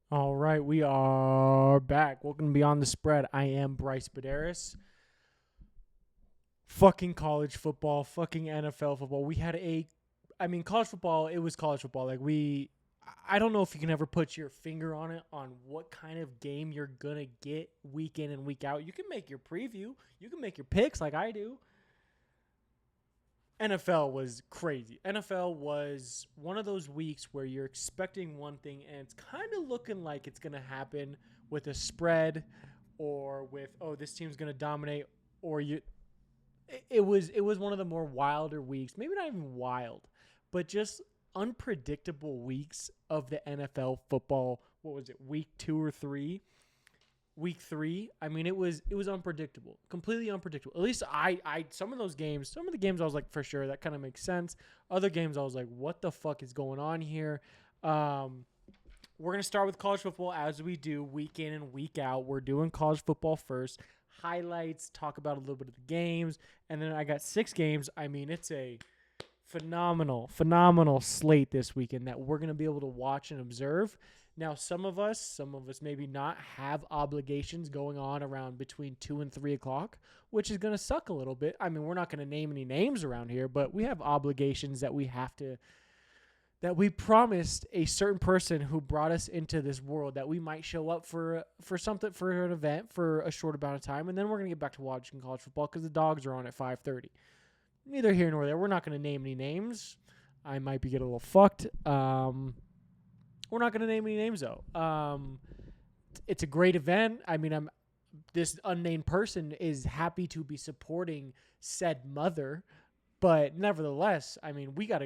All right, we are back. Welcome to Beyond the Spread. I am Bryce Badaris. Fucking college football, fucking NFL football. College football, it was college football. I don't know if you can ever put your finger on it on what kind of game you're going to get week in and week out. You can make your preview, you can make your picks like I do. NFL was crazy. NFL was one of those weeks where you're expecting one thing and it's kind of looking like it's going to happen with a spread or with this team's going to dominate or you it was one of the more wilder weeks. Maybe not even wild, but just unpredictable weeks of the NFL football. What was it? Week 2 or 3? Week 3, I mean, it was unpredictable, completely unpredictable. At least I some of those games, some of the games I was like, for sure, that kind of makes sense. Other games I was like, what the fuck is going on here? We're gonna start with college football as we do week in and week out. We're doing college football first, highlights, talk about a little bit of the games, and then I got 6 games. I mean, it's a phenomenal slate this weekend that we're going to be able to watch and observe. Now, some of us maybe not have obligations going on around between 2 and 3 o'clock, which is going to suck a little bit. I mean, we're not going to name any names around here, but we have obligations that we promised a certain person who brought us into this world that we might show up for something, for an event for a short amount of time, and then we're going to get back to watching college football because the dogs are on at 5:30. Neither here nor there. We're not going to name any names. I might be getting a little fucked. We're not going to name any names though. It's a great event. I mean, this unnamed person is happy to be supporting said mother, but nevertheless, I mean, we got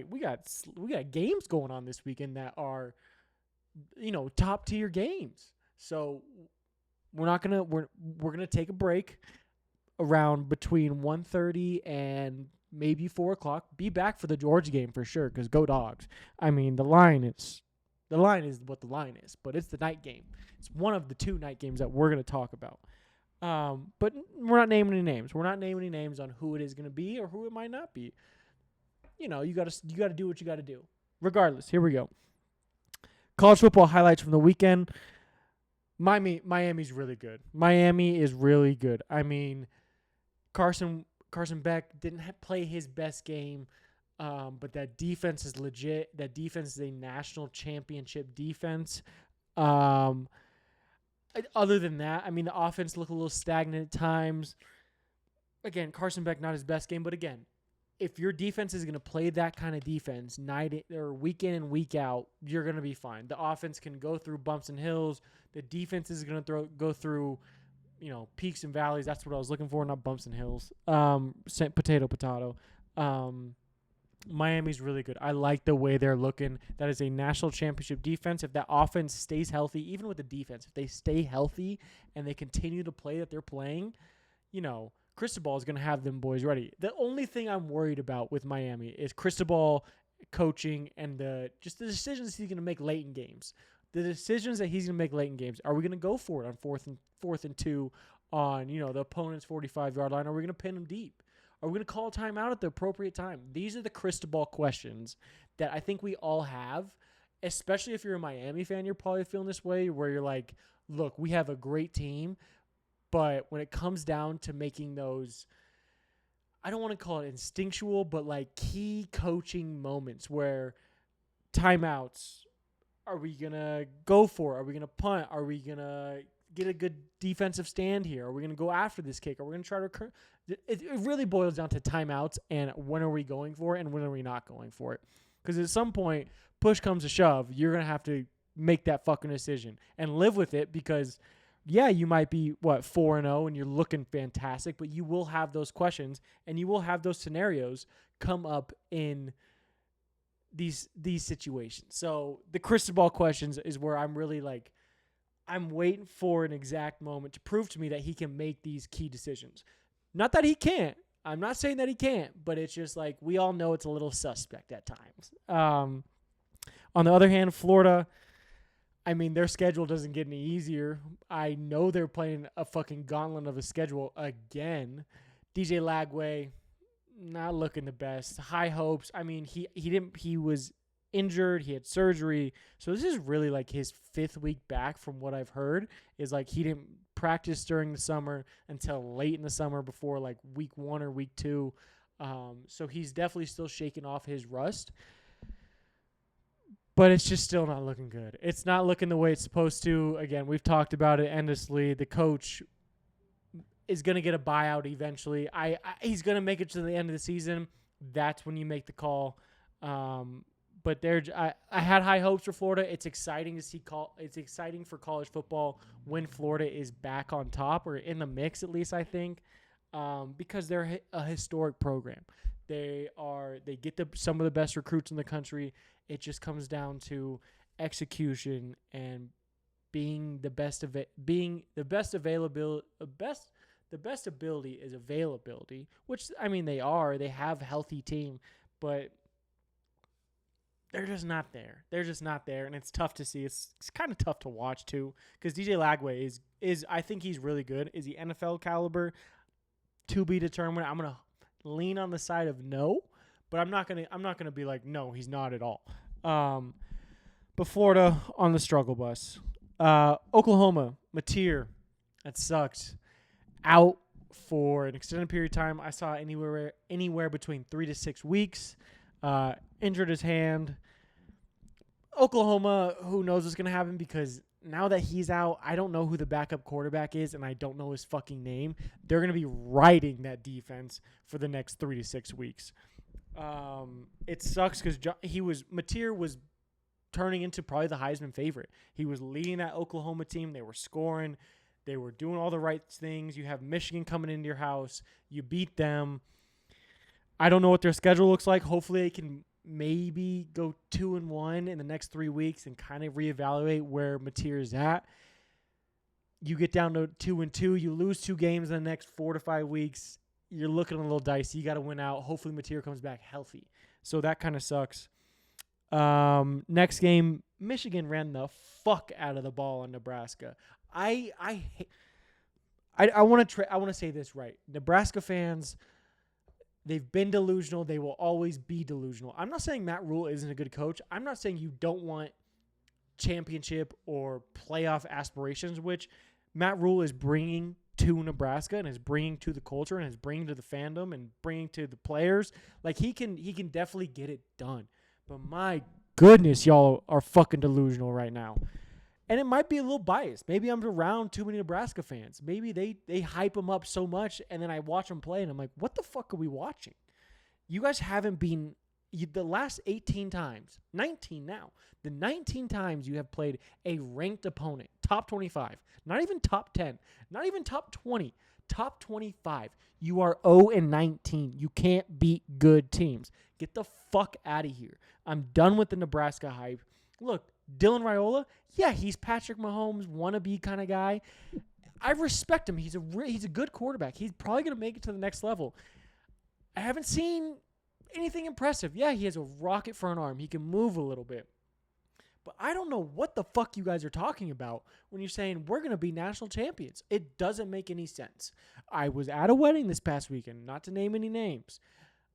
games going on this weekend that are, top tier games. So we're gonna take a break around between 1:30 and maybe 4 o'clock. Be back for the Georgia game for sure, because go dogs. I mean, the line is what the line is, but it's the night game. It's one of the 2 night games that we're going to talk about. But we're not naming any names. We're not naming any names on who it is going to be or who it might not be. You gotta do what you gotta do. Regardless, here we go. College football highlights from the weekend. Miami's really good. Miami is really good. I mean, Carson Beck didn't play his best game, but that defense is legit. That defense is a national championship defense. Um, Other than that, I mean, the offense looked a little stagnant at times. Again, Carson Beck not his best game, but again, if your defense is going to play that kind of defense night or week in and week out, you're going to be fine. The offense can go through bumps and hills. The defense is going to go through peaks and valleys. That's what I was looking for, not bumps and hills. Potato. Miami's really good. I like the way they're looking. That is a national championship defense. If that offense stays healthy, even with the defense, if they stay healthy and they continue to play that they're playing, Cristobal is going to have them boys ready. The only thing I'm worried about with Miami is Cristobal coaching and the decisions he's going to make late in games. The decisions that he's going to make late in games. Are we going to go for it on fourth and 2 on the opponent's 45-yard line? Are we going to pin them deep? Are we going to call a timeout at the appropriate time? These are the Cristobal questions that I think we all have, especially if you're a Miami fan. You're probably feeling this way where you're like, look, we have a great team, but when it comes down to making those, I don't want to call it instinctual, but like key coaching moments where timeouts, are we going to go for it? Are we going to punt? Are we going to get a good defensive stand here? Are we going to go after this kick? Are we going to try to recur? It really boils down to timeouts and when are we going for it and when are we not going for it? Because at some point, push comes to shove, you're going to have to make that fucking decision and live with it because, yeah, you might be, 4-0 and you're looking fantastic, but you will have those questions and you will have those scenarios come up in these situations. So the Cristobal questions is where I'm really like, I'm waiting for an exact moment to prove to me that he can make these key decisions. Not that he can't. I'm not saying that he can't, but it's just like we all know it's a little suspect at times. On the other hand, Florida, I mean, their schedule doesn't get any easier. I know they're playing a fucking gauntlet of a schedule again. DJ Lagway, not looking the best. High hopes. I mean, he didn't. He was injured. He had surgery. So this is really like his 5th week back from what I've heard. Is like he didn't practice during the summer until late in the summer before like week 1 or week 2. So he's definitely still shaking off his rust. But it's just still not looking good. It's not looking the way it's supposed to. Again, we've talked about it endlessly. The coach is going to get a buyout eventually. He's going to make it to the end of the season. That's when you make the call. But I had high hopes for Florida. It's exciting to see. It's exciting for college football when Florida is back on top or in the mix, at least I think, because they're a historic program. They get some of the best recruits in the country. It just comes down to execution and being the best availability. The best ability is availability, which I mean they are. They have a healthy team, but they're just not there. They're just not there, and it's tough to see. It's kind of tough to watch too, because DJ Lagway is I think he's really good. Is he NFL caliber? To be determined. I'm gonna lean on the side of no, but I'm not gonna be like no, he's not at all. But Florida on the struggle bus. Oklahoma, Mateer, that sucked. Out for an extended period of time. I saw anywhere between 3 to 6 weeks. Injured his hand. Oklahoma, who knows what's going to happen, because now that he's out, I don't know who the backup quarterback is, and I don't know his fucking name. They're going to be riding that defense for the next 3 to 6 weeks. It sucks because Mateer was turning into probably the Heisman favorite. He was leading that Oklahoma team. They were scoring. They were doing all the right things. You have Michigan coming into your house. You beat them. I don't know what their schedule looks like. Hopefully they can maybe go 2-1 in the next 3 weeks and kind of reevaluate where Mateer is at. You get down to 2-2. You lose 2 games in the next 4 to 5 weeks. You're looking a little dicey. You got to win out. Hopefully Mateer comes back healthy. So that kind of sucks. Next game, Michigan ran the fuck out of the ball on Nebraska. I want to say this right. Nebraska fans, they've been delusional. They will always be delusional. I'm not saying Matt Rule isn't a good coach. I'm not saying you don't want championship or playoff aspirations, which Matt Rule is bringing to Nebraska and is bringing to the culture and is bringing to the fandom and bringing to the players. Like he can definitely get it done. But my goodness, y'all are fucking delusional right now. And it might be a little biased. Maybe I'm around too many Nebraska fans. Maybe they hype them up so much, and then I watch them play, and I'm like, what the fuck are we watching? You guys haven't been the last 18 times, 19 now, the 19 times you have played a ranked opponent, top 25, not even top 10, not even top 20, top 25. You are 0-19. You can't beat good teams. Get the fuck out of here. I'm done with the Nebraska hype. Look, Dylan Raiola, yeah, he's Patrick Mahomes wannabe kind of guy. I respect him. He's a good quarterback. He's probably going to make it to the next level. I haven't seen anything impressive. Yeah, he has a rocket for an arm. He can move a little bit. But I don't know what the fuck you guys are talking about when you're saying we're going to be national champions. It doesn't make any sense. I was at a wedding this past weekend, not to name any names.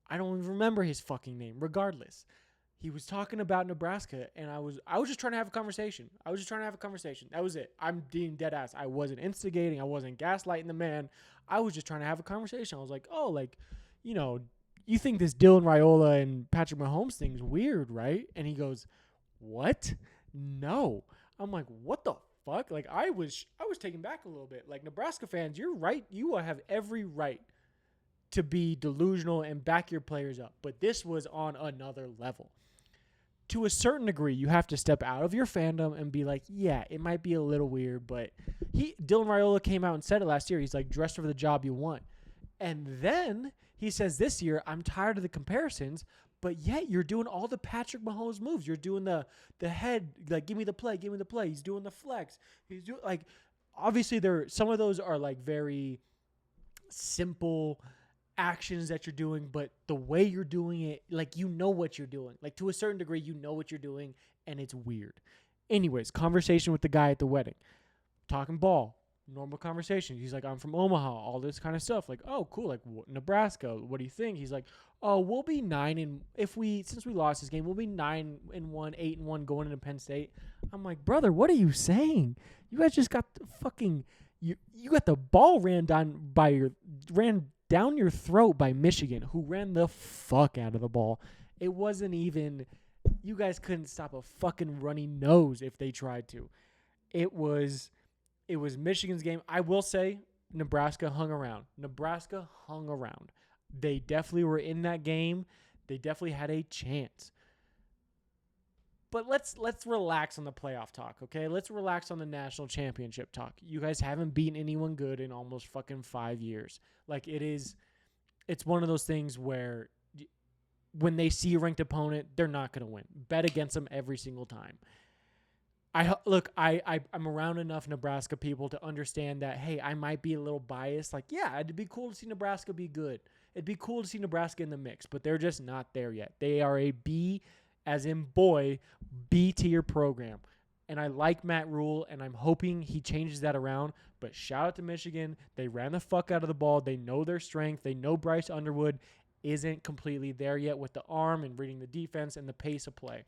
I don't even remember his fucking name, regardless. He was talking about Nebraska, and I was just trying to have a conversation. That was it. I'm being dead ass. I wasn't instigating. I wasn't gaslighting the man. I was just trying to have a conversation. I was like, oh, like, you know, you think this Dylan Raiola and Patrick Mahomes thing is weird, right? And he goes, what? No. I'm like, what the fuck? Like, I was taken back a little bit. Like, Nebraska fans, you're right. You have every right to be delusional and back your players up. But this was on another level. To a certain degree, you have to step out of your fandom and be like, yeah, it might be a little weird, but Dylan Raiola came out and said it last year. He's like, dress for the job you want. And then he says this year, I'm tired of the comparisons, but yet you're doing all the Patrick Mahomes moves. You're doing the head, like, give me the play. He's doing the flex. He's doing, like, obviously some of those are like very simple actions that you're doing, but the way you're doing it, like, you know what you're doing. Like, to a certain degree, you know what you're doing, and it's weird. Anyways, conversation with the guy at the wedding. Talking ball. normal conversation. He's like, I'm from Omaha, all this kind of stuff. Like, oh, cool. Like, Nebraska, what do you think? He's like, oh, we'll be 9 and since we lost this game, we'll be 9-1, 8-1 going into Penn State. I'm like, brother, what are you saying? You guys just got the fucking you got the ball ran down your throat by Michigan, who ran the fuck out of the ball. It wasn't even. You guys couldn't stop a fucking runny nose if they tried to. It was Michigan's game. I will say Nebraska hung around. They definitely were in that game. They definitely had a chance. But let's relax on the playoff talk, okay? Let's relax on the national championship talk. You guys haven't beaten anyone good in almost fucking 5 years. Like, it's one of those things where when they see a ranked opponent, they're not going to win. Bet against them every single time. I'm around enough Nebraska people to understand that, hey, I might be a little biased. Like, yeah, it'd be cool to see Nebraska be good. It'd be cool to see Nebraska in the mix, but they're just not there yet. They are a B, as in boy, B tier program. And I like Matt Rule, and I'm hoping he changes that around. But shout out to Michigan. They ran the fuck out of the ball. They know their strength. They know Bryce Underwood isn't completely there yet with the arm and reading the defense and the pace of play.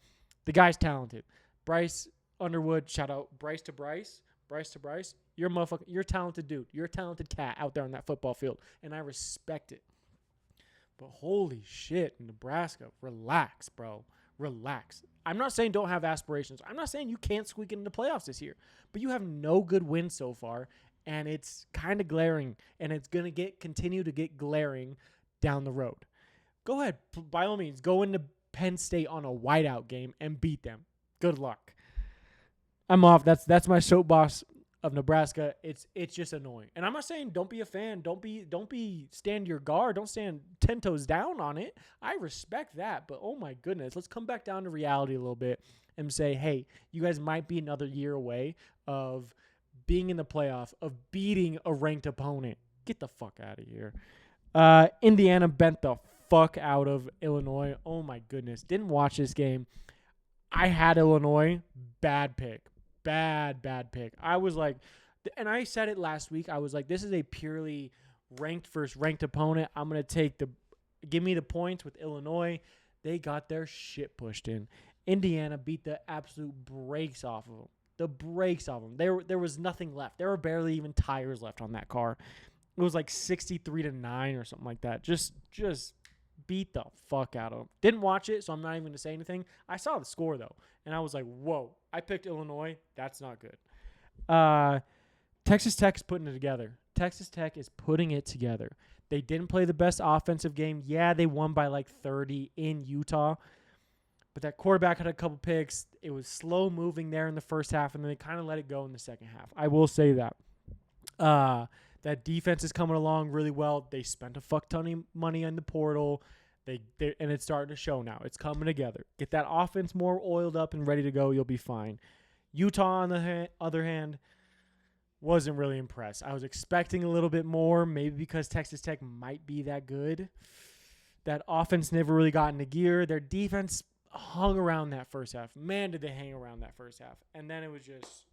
The guy's talented. Bryce Underwood, shout out Bryce to Bryce. You're a motherfucker. You're a talented dude. You're a talented cat out there on that football field, and I respect it. But holy shit, Nebraska, relax, bro. Relax. I'm not saying don't have aspirations. I'm not saying you can't squeak into the playoffs this year, but you have no good wins so far, and it's kind of glaring, and it's going to continue to get glaring down the road. Go ahead, by all means, go into Penn State on a whiteout game and beat them. Good luck. I'm off. That's my soapbox of Nebraska. It's just annoying. And I'm not saying don't be a fan. Don't be stand your guard. Don't stand 10 toes down on it. I respect that. But oh my goodness, let's come back down to reality a little bit and say, hey, you guys might be another year away of being in the playoff, of beating a ranked opponent. Get the fuck out of here. Indiana bent the fuck out of Illinois. Oh my goodness. Didn't watch this game. I had Illinois. Bad pick. Bad pick. I was like, and I said it last week, I was like, this is a purely ranked versus ranked opponent. I'm going to give me the points with Illinois. They got their shit pushed in. Indiana beat the absolute brakes off of them. There was nothing left. There were barely even tires left on that car. It was like 63-9 or something like that. Just beat the fuck out of them. Didn't watch it, so I'm not even going to say anything. I saw the score, though, and I was like, whoa, I picked Illinois. That's not good. Texas Tech is putting it together. Texas Tech is putting it together. They didn't play the best offensive game. Yeah, they won by like 30 in Utah, but that quarterback had a couple picks. It was slow moving there in the first half, and then they kind of let it go in the second half. I will say that. That defense is coming along really well. They spent a fuck ton of money on the portal. And it's starting to show now. It's coming together. Get that offense more oiled up and ready to go. You'll be fine. Utah, on the other hand, wasn't really impressed. I was expecting a little bit more, maybe because Texas Tech might be that good. That offense never really got into gear. Their defense hung around that first half. Man, did they hang around that first half. And then it was just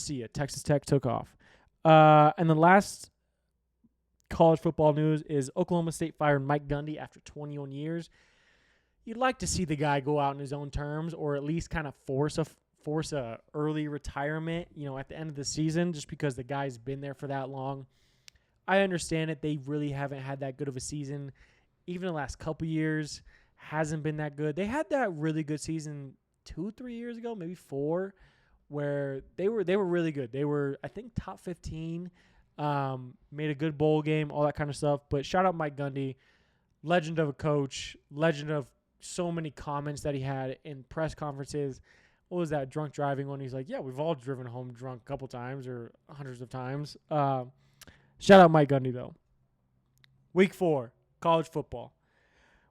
see ya. Texas Tech took off. And the last college football news is Oklahoma State fired Mike Gundy after 21 years. You'd like to see the guy go out in his own terms, or at least kind of force a early retirement, at the end of the season, just because the guy's been there for that long. I understand it. They really haven't had that good of a season. Even the last couple years hasn't been that good. They had that really good season 2-3 years ago, maybe 4, where they were really good. They were, I think, top 15. Made a good bowl game, all that kind of stuff. But shout out Mike Gundy, legend of a coach, legend of so many comments that he had in press conferences. What was that drunk driving one? He's like, yeah, we've all driven home drunk a couple times or hundreds of times. Shout out Mike Gundy, though. Week 4, college football.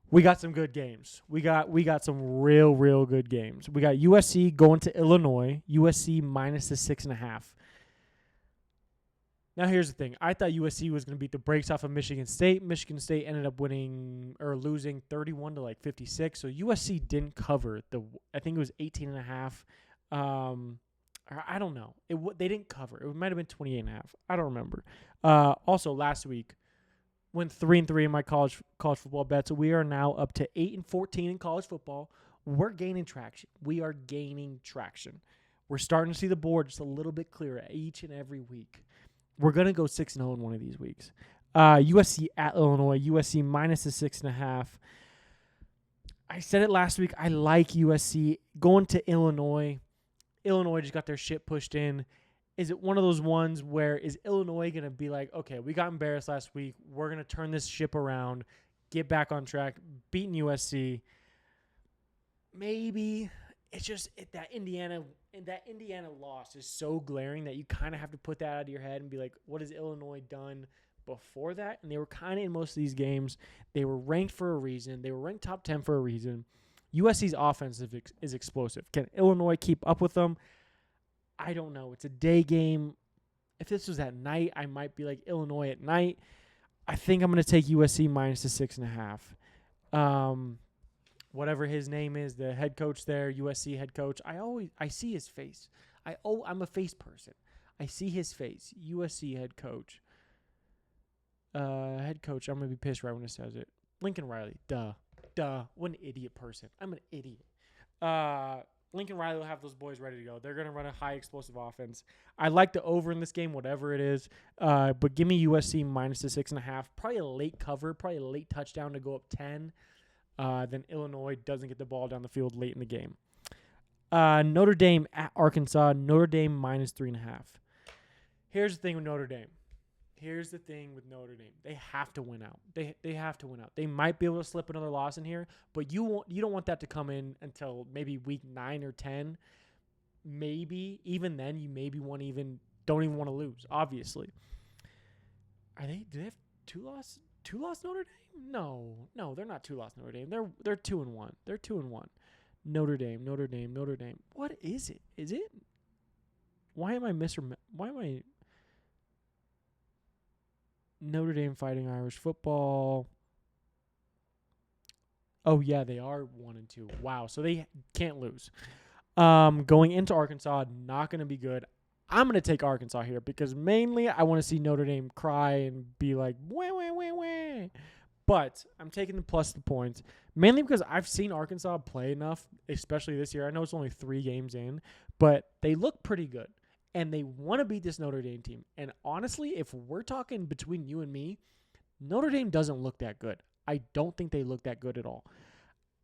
We got some good games. We got some real good games. We got USC going to Illinois. USC minus the 6.5. Now, here's the thing. I thought USC was going to beat the brakes off of Michigan State. Michigan State ended up losing 31 to 56. So USC didn't cover I think it was 18.5. I Or I don't know. They didn't cover. It might have been 28.5. I don't remember. Also, last week, went 3-3 in my college football bets. We are now up to 8-14 in college football. We're gaining traction. We are gaining traction. We're starting to see the board just a little bit clearer each and every week. We're going to go 6-0 in one of these weeks. USC at Illinois. USC minus the 6.5. I said it last week. I like USC going to Illinois. Illinois just got their shit pushed in. Is it one of those ones where is Illinois going to be like, okay, we got embarrassed last week. We're going to turn this ship around, get back on track, beating USC. Maybe. It's just that Indiana loss is so glaring that you kind of have to put that out of your head and be like, what has Illinois done before that? And they were kind of in most of these games. They were ranked for a reason. They were ranked top 10 for a reason. USC's offense is explosive. Can Illinois keep up with them? I don't know. It's a day game. If this was at night, I might be like Illinois at night. I think I'm going to take USC minus the 6.5. Whatever his name is, the head coach there, USC head coach. I see his face. I'm a face person. I see his face. USC head coach. I'm going to be pissed right when it says it. Lincoln Riley. Duh. What an idiot person. I'm an idiot. Lincoln Riley will have those boys ready to go. They're going to run a high explosive offense. I like the over in this game, whatever it is. But give me USC minus the 6.5. Probably a late cover, probably a late touchdown to go up 10. Then Illinois doesn't get the ball down the field late in the game. Notre Dame at Arkansas. Notre Dame minus 3.5. Here's the thing with Notre Dame. They have to win out. They have to win out. They might be able to slip another loss in here, but you don't want that to come in until maybe week 9 or 10. Maybe even then you don't even want to lose, obviously. Do they have two loss Notre Dame? No, they're not 2-loss Notre Dame. They're 2-1. They're 2-1. Notre Dame. What is it? Is it? Why am I Notre Dame Fighting Irish football? Oh yeah, they are 1-2. Wow, so they can't lose. Going into Arkansas, not going to be good. I'm going to take Arkansas here because mainly I want to see Notre Dame cry and be like, wah. But I'm taking the plus the points, mainly because I've seen Arkansas play enough, especially this year. I know it's only 3 games in, but they look pretty good. And they want to beat this Notre Dame team. And honestly, if we're talking between you and me, Notre Dame doesn't look that good. I don't think they look that good at all.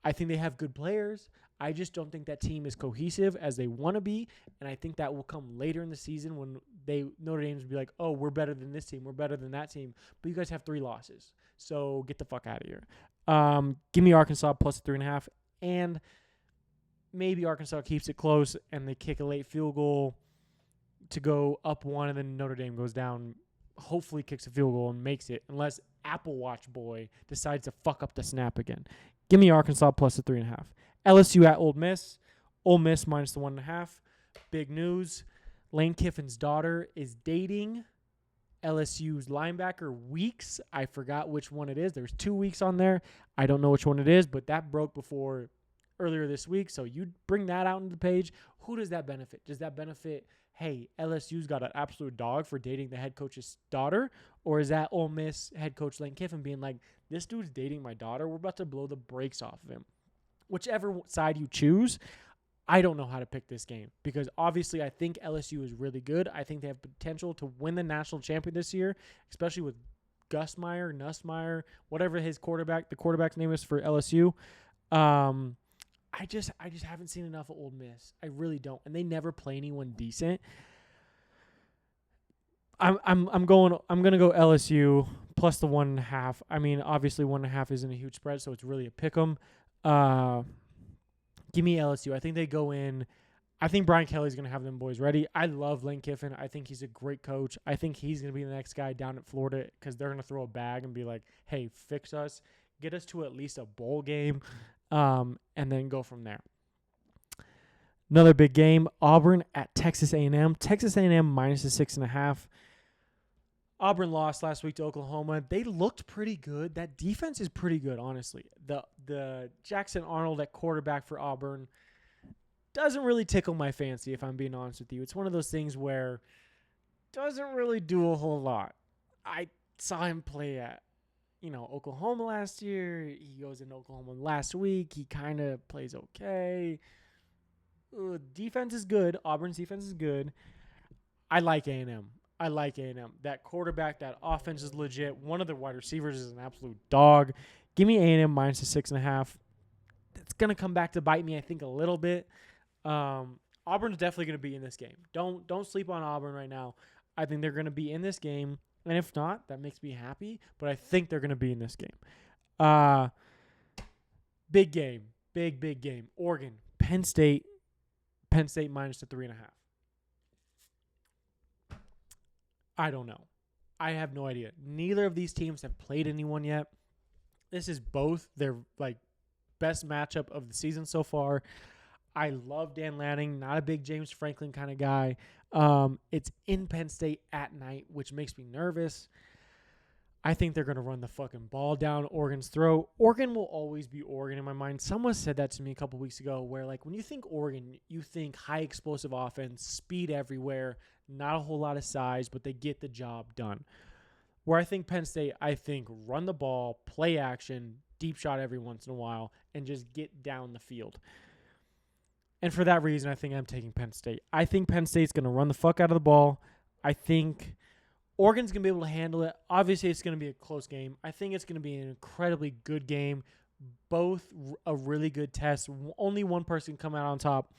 I think they have good players. I just don't think that team is cohesive as they want to be. And I think that will come later in the season when Notre Dame's will be like, oh, we're better than this team. We're better than that team. But you guys have 3 losses. So get the fuck out of here. Give me Arkansas plus 3.5. And maybe Arkansas keeps it close and they kick a late field goal to go up 1, and then Notre Dame goes down, hopefully kicks a field goal and makes it, unless Apple Watch boy decides to fuck up the snap again. Give me Arkansas plus the 3.5. LSU at Ole Miss. Ole Miss minus the 1.5. Big news. Lane Kiffin's daughter is dating LSU's linebacker Weeks. I forgot which one it is. There's 2 weeks on there. I don't know which one it is, but that broke before earlier this week. So you bring that out into the page. Who does that benefit? Does that benefit, hey, LSU's got an absolute dog for dating the head coach's daughter? Or is that Ole Miss head coach Lane Kiffin being like, this dude's dating my daughter. We're about to blow the brakes off of him. Whichever side you choose, I don't know how to pick this game because obviously I think LSU is really good. I think they have potential to win the national champion this year, especially with Nussmeyer, whatever the quarterback's name is for LSU. I just haven't seen enough of Ole Miss. I really don't, and they never play anyone decent. I'm gonna go LSU plus the 1.5. I mean, obviously 1.5 isn't a huge spread, so it's really a pick 'em. Give me LSU. I think they go in. I think Brian Kelly's going to have them boys ready. I love Lane Kiffin. I think he's a great coach. I think he's going to be the next guy down at Florida because they're going to throw a bag and be like, hey, fix us. Get us to at least a bowl game, and then go from there. Another big game, Auburn at Texas A&M. Texas A&M minus the 6.5. Auburn lost last week to Oklahoma. They looked pretty good. That defense is pretty good, honestly. The Jackson Arnold at quarterback for Auburn doesn't really tickle my fancy, if I'm being honest with you. It's one of those things where doesn't really do a whole lot. I saw him play at, Oklahoma last year. He goes in Oklahoma last week. He kind of plays okay. Defense is good. Auburn's defense is good. I like A&M. I like A&M. That quarterback, that offense is legit. One of the wide receivers is an absolute dog. Give me A&M minus the 6.5. It's going to come back to bite me, I think, a little bit. Auburn's definitely going to be in this game. Don't sleep on Auburn right now. I think they're going to be in this game. And if not, that makes me happy. But I think they're going to be in this game. Big game. Big game. Oregon. Penn State minus the 3.5. I don't know. I have no idea. Neither of these teams have played anyone yet. This is both their best matchup of the season so far. I love Dan Lanning, not a big James Franklin kind of guy. It's in Penn State at night, which makes me nervous. I think they're going to run the fucking ball down Oregon's throat. Oregon will always be Oregon in my mind. Someone said that to me a couple weeks ago where, like, when you think Oregon, you think high explosive offense, speed everywhere, not a whole lot of size, but they get the job done. Where I think Penn State, I think run the ball, play action, deep shot every once in a while, and just get down the field. And for that reason, I think I'm taking Penn State. I think Penn State's going to run the fuck out of the ball. I think Oregon's going to be able to handle it. Obviously, it's going to be a close game. I think it's going to be an incredibly good game. Both a really good test. Only one person come out on top.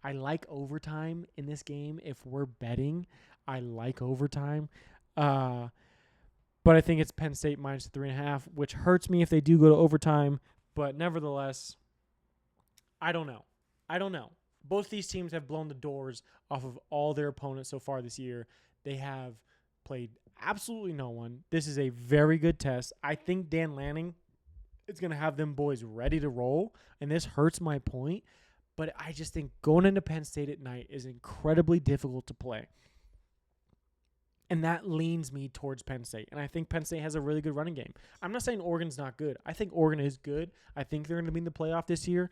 I like overtime in this game. If we're betting, I like overtime. But I think it's Penn State minus 3.5, which hurts me if they do go to overtime. But nevertheless, I don't know. Both these teams have blown the doors off of all their opponents so far this year. They have played absolutely no one. This is a very good test. I think Dan Lanning is going to have them boys ready to roll, and this hurts my point. But I just think going into Penn State at night is incredibly difficult to play. And that leans me towards Penn State. And I think Penn State has a really good running game. I'm not saying Oregon's not good. I think Oregon is good. I think they're going to be in the playoff this year.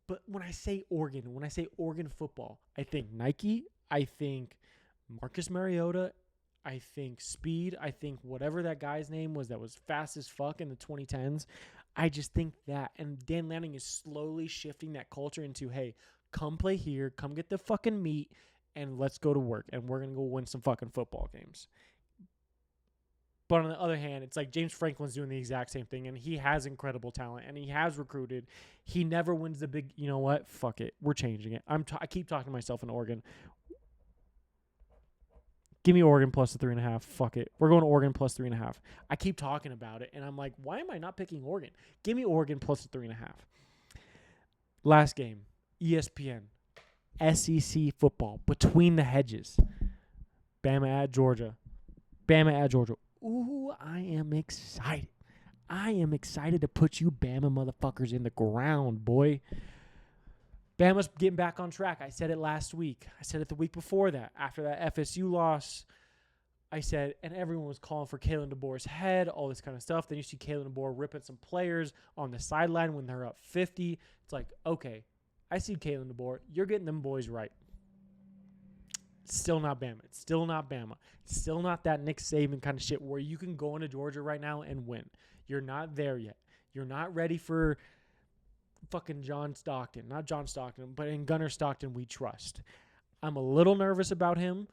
But when I say Oregon football, I think Nike, I think Marcus Mariota, I think speed, I think whatever that guy's name was that was fast as fuck in the 2010s. I just think that. And Dan Lanning is slowly shifting that culture into, hey, come play here, come get the fucking meat, and let's go to work. And we're going to go win some fucking football games. But on the other hand, it's like James Franklin's doing the exact same thing, and he has incredible talent, and he has recruited. He never wins the big, you know what? Fuck it. We're changing it. I keep talking to myself in Oregon. Give me Oregon plus the 3.5. Fuck it. We're going to Oregon plus 3.5. I keep talking about it, and I'm like, why am I not picking Oregon? Give me Oregon plus the 3.5. Last game, ESPN. SEC football. Between the hedges. Bama at Georgia. Ooh, I am excited. I am excited to put you Bama motherfuckers in the ground, boy. Bama's getting back on track. I said it last week. I said it the week before that. After that FSU loss, I said, and everyone was calling for Kalen DeBoer's head, all this kind of stuff. Then you see Kalen DeBoer ripping some players on the sideline when they're up 50. It's like, okay, I see Kalen DeBoer. You're getting them boys right. Still not Bama. It's still not Bama. It's still not that Nick Saban kind of shit where you can go into Georgia right now and win. You're not there yet. You're not ready for fucking John Stockton. Not John Stockton, but in Gunnar Stockton we trust. I'm a little nervous about him.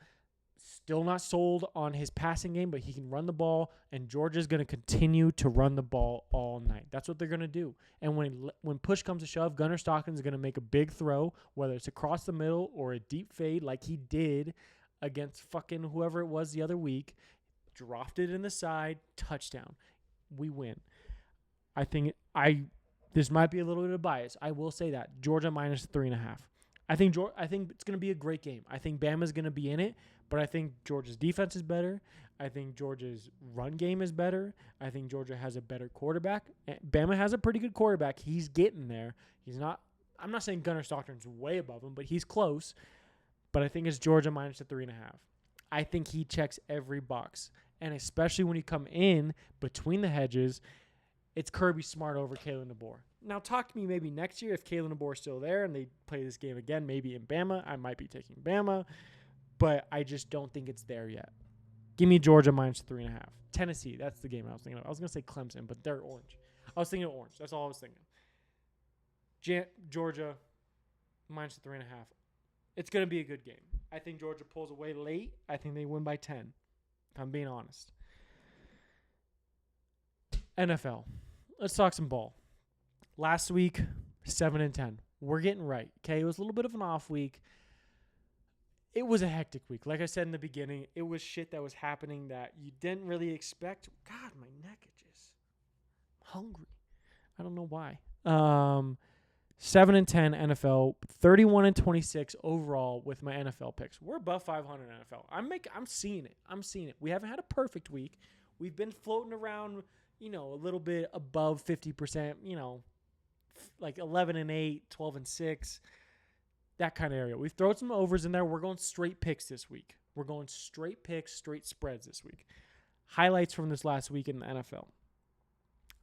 Still not sold on his passing game, but he can run the ball, and Georgia's going to continue to run the ball all night. That's what they're going to do. And when push comes to shove, Gunnar Stockton's going to make a big throw, whether it's across the middle or a deep fade like he did against fucking whoever it was the other week. Dropped it in the side, touchdown. We win. I think this might be a little bit of bias. I will say that. Georgia minus 3.5. I think it's going to be a great game. I think Bama's going to be in it, but I think Georgia's defense is better. I think Georgia's run game is better. I think Georgia has a better quarterback. Bama has a pretty good quarterback. He's getting there. I'm not saying Gunnar Stockton's way above him, but he's close. But I think it's Georgia minus the 3.5. I think he checks every box. And especially when you come in between the hedges, it's Kirby Smart over Kalen DeBoer. Now, talk to me maybe next year if Kalen DeBoer is still there and they play this game again, maybe in Bama. I might be taking Bama, but I just don't think it's there yet. Give me Georgia -3.5. Tennessee, that's the game I was thinking of. I was going to say Clemson, but they're orange. I was thinking of orange. That's all I was thinking. Georgia -3.5. It's going to be a good game. I think Georgia pulls away late. I think they win by 10, if I'm being honest. NFL. Let's talk some ball. Last week, 7-10. We're getting right. Okay, it was a little bit of an off week. It was a hectic week. Like I said in the beginning, it was shit that was happening that you didn't really expect. God, my neck itches. I'm hungry. I don't know why. 7-10 NFL, 31-26 overall with my NFL picks. We're above 500 NFL. I'm seeing it. I'm seeing it. We haven't had a perfect week. We've been floating around, a little bit above 50%, like 11-8, 12-6, that kind of area. We've thrown some overs in there. We're going straight picks this week. We're going straight picks, straight spreads this week. Highlights from this last week in the NFL.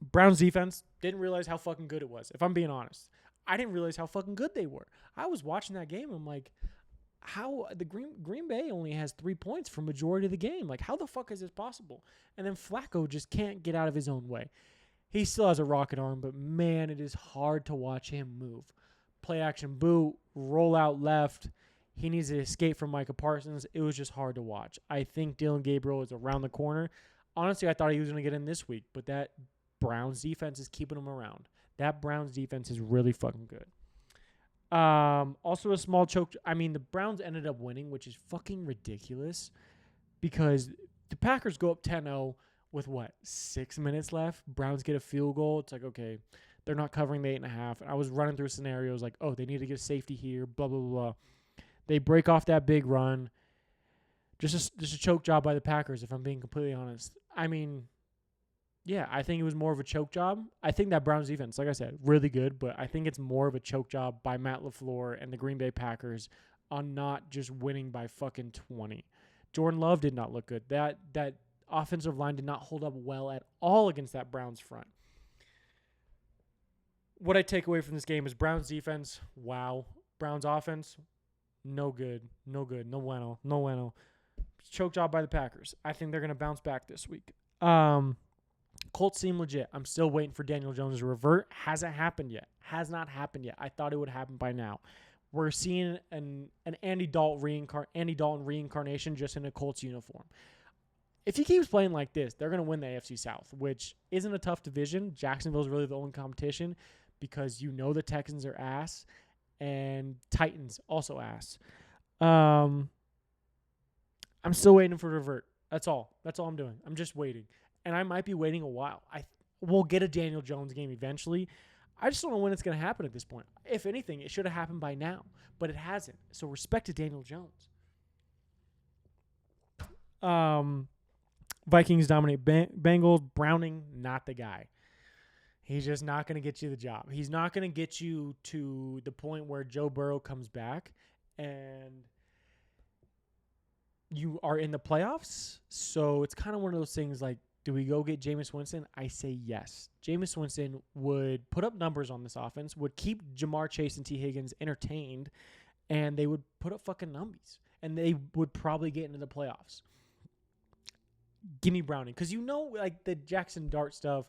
Browns defense, didn't realize how fucking good it was, if I'm being honest. I didn't realize how fucking good they were. I was watching that game. I'm like, how the Green Bay only has 3 points for majority of the game. Like, how the fuck is this possible? And then Flacco just can't get out of his own way. He still has a rocket arm, but man, it is hard to watch him move. Play action boot, roll out left. He needs to escape from Micah Parsons. It was just hard to watch. I think Dylan Gabriel is around the corner. Honestly, I thought he was going to get in this week, but that Browns defense is keeping him around. That Browns defense is really fucking good. Also a small choke. I mean, the Browns ended up winning, which is fucking ridiculous because the Packers go up 10-0 with 6 minutes left. Browns get a field goal. It's like, okay, they're not covering the 8.5. I was running through scenarios like, oh, they need to get safety here, blah, blah, blah. They break off that big run. Just a choke job by the Packers, if I'm being completely honest. I mean, yeah, I think it was more of a choke job. I think that Browns defense, like I said, really good, but I think it's more of a choke job by Matt LaFleur and the Green Bay Packers on not just winning by fucking 20. Jordan Love did not look good. That offensive line did not hold up well at all against that Browns front. What I take away from this game is Browns defense, wow. Browns offense, no good. No good. No bueno. Choke job by the Packers. I think they're going to bounce back this week. Colts seem legit. I'm still waiting for Daniel Jones to revert. Hasn't happened yet. Has not happened yet. I thought it would happen by now. We're seeing an Andy Dalton reincarnation just in a Colts uniform. If he keeps playing like this, they're going to win the AFC South, which isn't a tough division. Jacksonville's really the only competition because the Texans are ass and Titans also ass. I'm still waiting for revert. That's all. That's all I'm doing. I'm just waiting. And I might be waiting a while. We'll get a Daniel Jones game eventually. I just don't know when it's going to happen at this point. If anything, it should have happened by now, but it hasn't. So respect to Daniel Jones. Vikings dominate Bengals. Browning, not the guy. He's just not going to get you the job. He's not going to get you to the point where Joe Burrow comes back and you are in the playoffs. So it's kind of one of those things like, do we go get Jameis Winston? I say yes. Jameis Winston would put up numbers on this offense, would keep Jamar Chase and T. Higgins entertained, and they would put up fucking numbies. And they would probably get into the playoffs. Give me Browning. Because like the Jackson Dart stuff,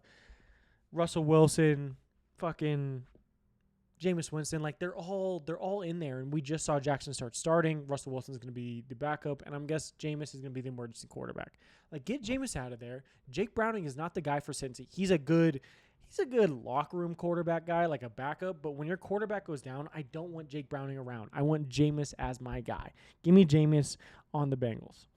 Russell Wilson, fucking Jameis Winston, like they're all in there. And we just saw Jackson start starting. Russell Wilson's going to be the backup. And I'm guessing Jameis is going to be the emergency quarterback. Like, get Jameis out of there. Jake Browning is not the guy for Cincy. He's a good locker room quarterback guy, like a backup. But when your quarterback goes down, I don't want Jake Browning around. I want Jameis as my guy. Give me Jameis on the Bengals.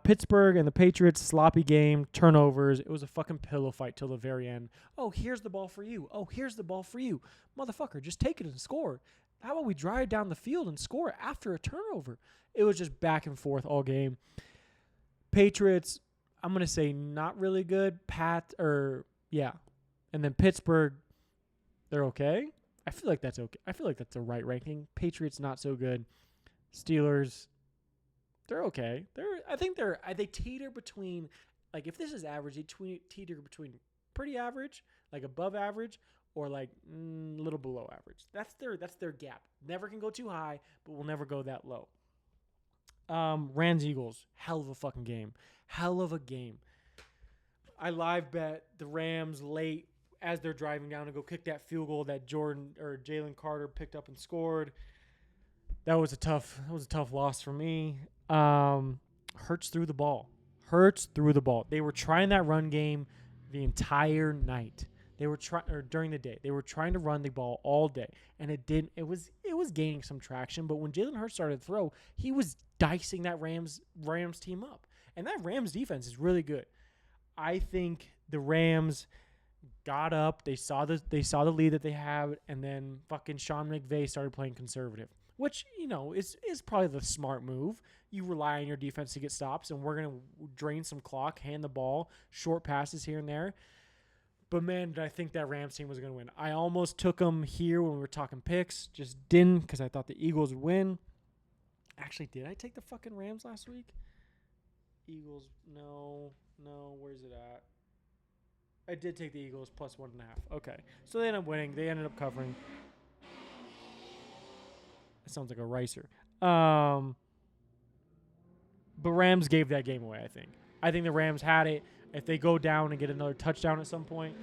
Pittsburgh and the Patriots, sloppy game, turnovers. It was a fucking pillow fight till the very end. Oh, here's the ball for you. Oh, here's the ball for you. Motherfucker, just take it and score. How about we drive down the field and score after a turnover? It was just back and forth all game. Patriots, I'm going to say not really good. And then Pittsburgh, they're okay. I feel like that's okay. I feel like that's the right ranking. Patriots, not so good. Steelers, they're okay. They teeter between, like, if this is average, they teeter between pretty average, like above average, or like a little below average. That's their gap. Never can go too high, but will never go that low. Rams Eagles, hell of a fucking game. Hell of a game. I live bet the Rams late as they're driving down to go kick that field goal that Jordan or Jalen Carter picked up and scored. That was a tough loss for me. Hurts threw the ball. They were trying that run game the entire night. They were during the day. They were trying to run the ball all day, and it didn't. It was gaining some traction, but when Jalen Hurts started to throw, he was dicing that Rams team up, and that Rams defense is really good. I think the Rams got up. They saw the lead that they have, and then fucking Sean McVay started playing conservative, which is probably the smart move. You rely on your defense to get stops, and we're gonna drain some clock, hand the ball, short passes here and there. But, man, did I think that Rams team was going to win. I almost took them here when we were talking picks. Just didn't because I thought the Eagles would win. Actually, did I take the fucking Rams last week? Eagles, no. Where's it at? I did take the Eagles plus 1.5. Okay. So they ended up winning. They ended up covering. That sounds like a ricer. But Rams gave that game away, I think. I think the Rams had it. If they go down and get another touchdown at some point,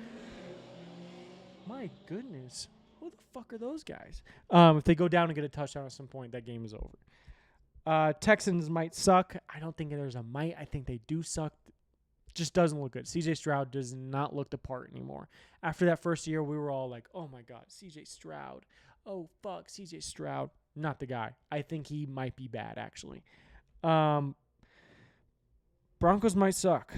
my goodness, who the fuck are those guys? If they go down and get a touchdown at some point, that game is over. Texans might suck. I don't think there's a might. I think they do suck. Just doesn't look good. CJ Stroud does not look the part anymore. After that first year, we were all like, oh my God, CJ Stroud. Oh, fuck, CJ Stroud. Not the guy. I think he might be bad, actually. Broncos might suck.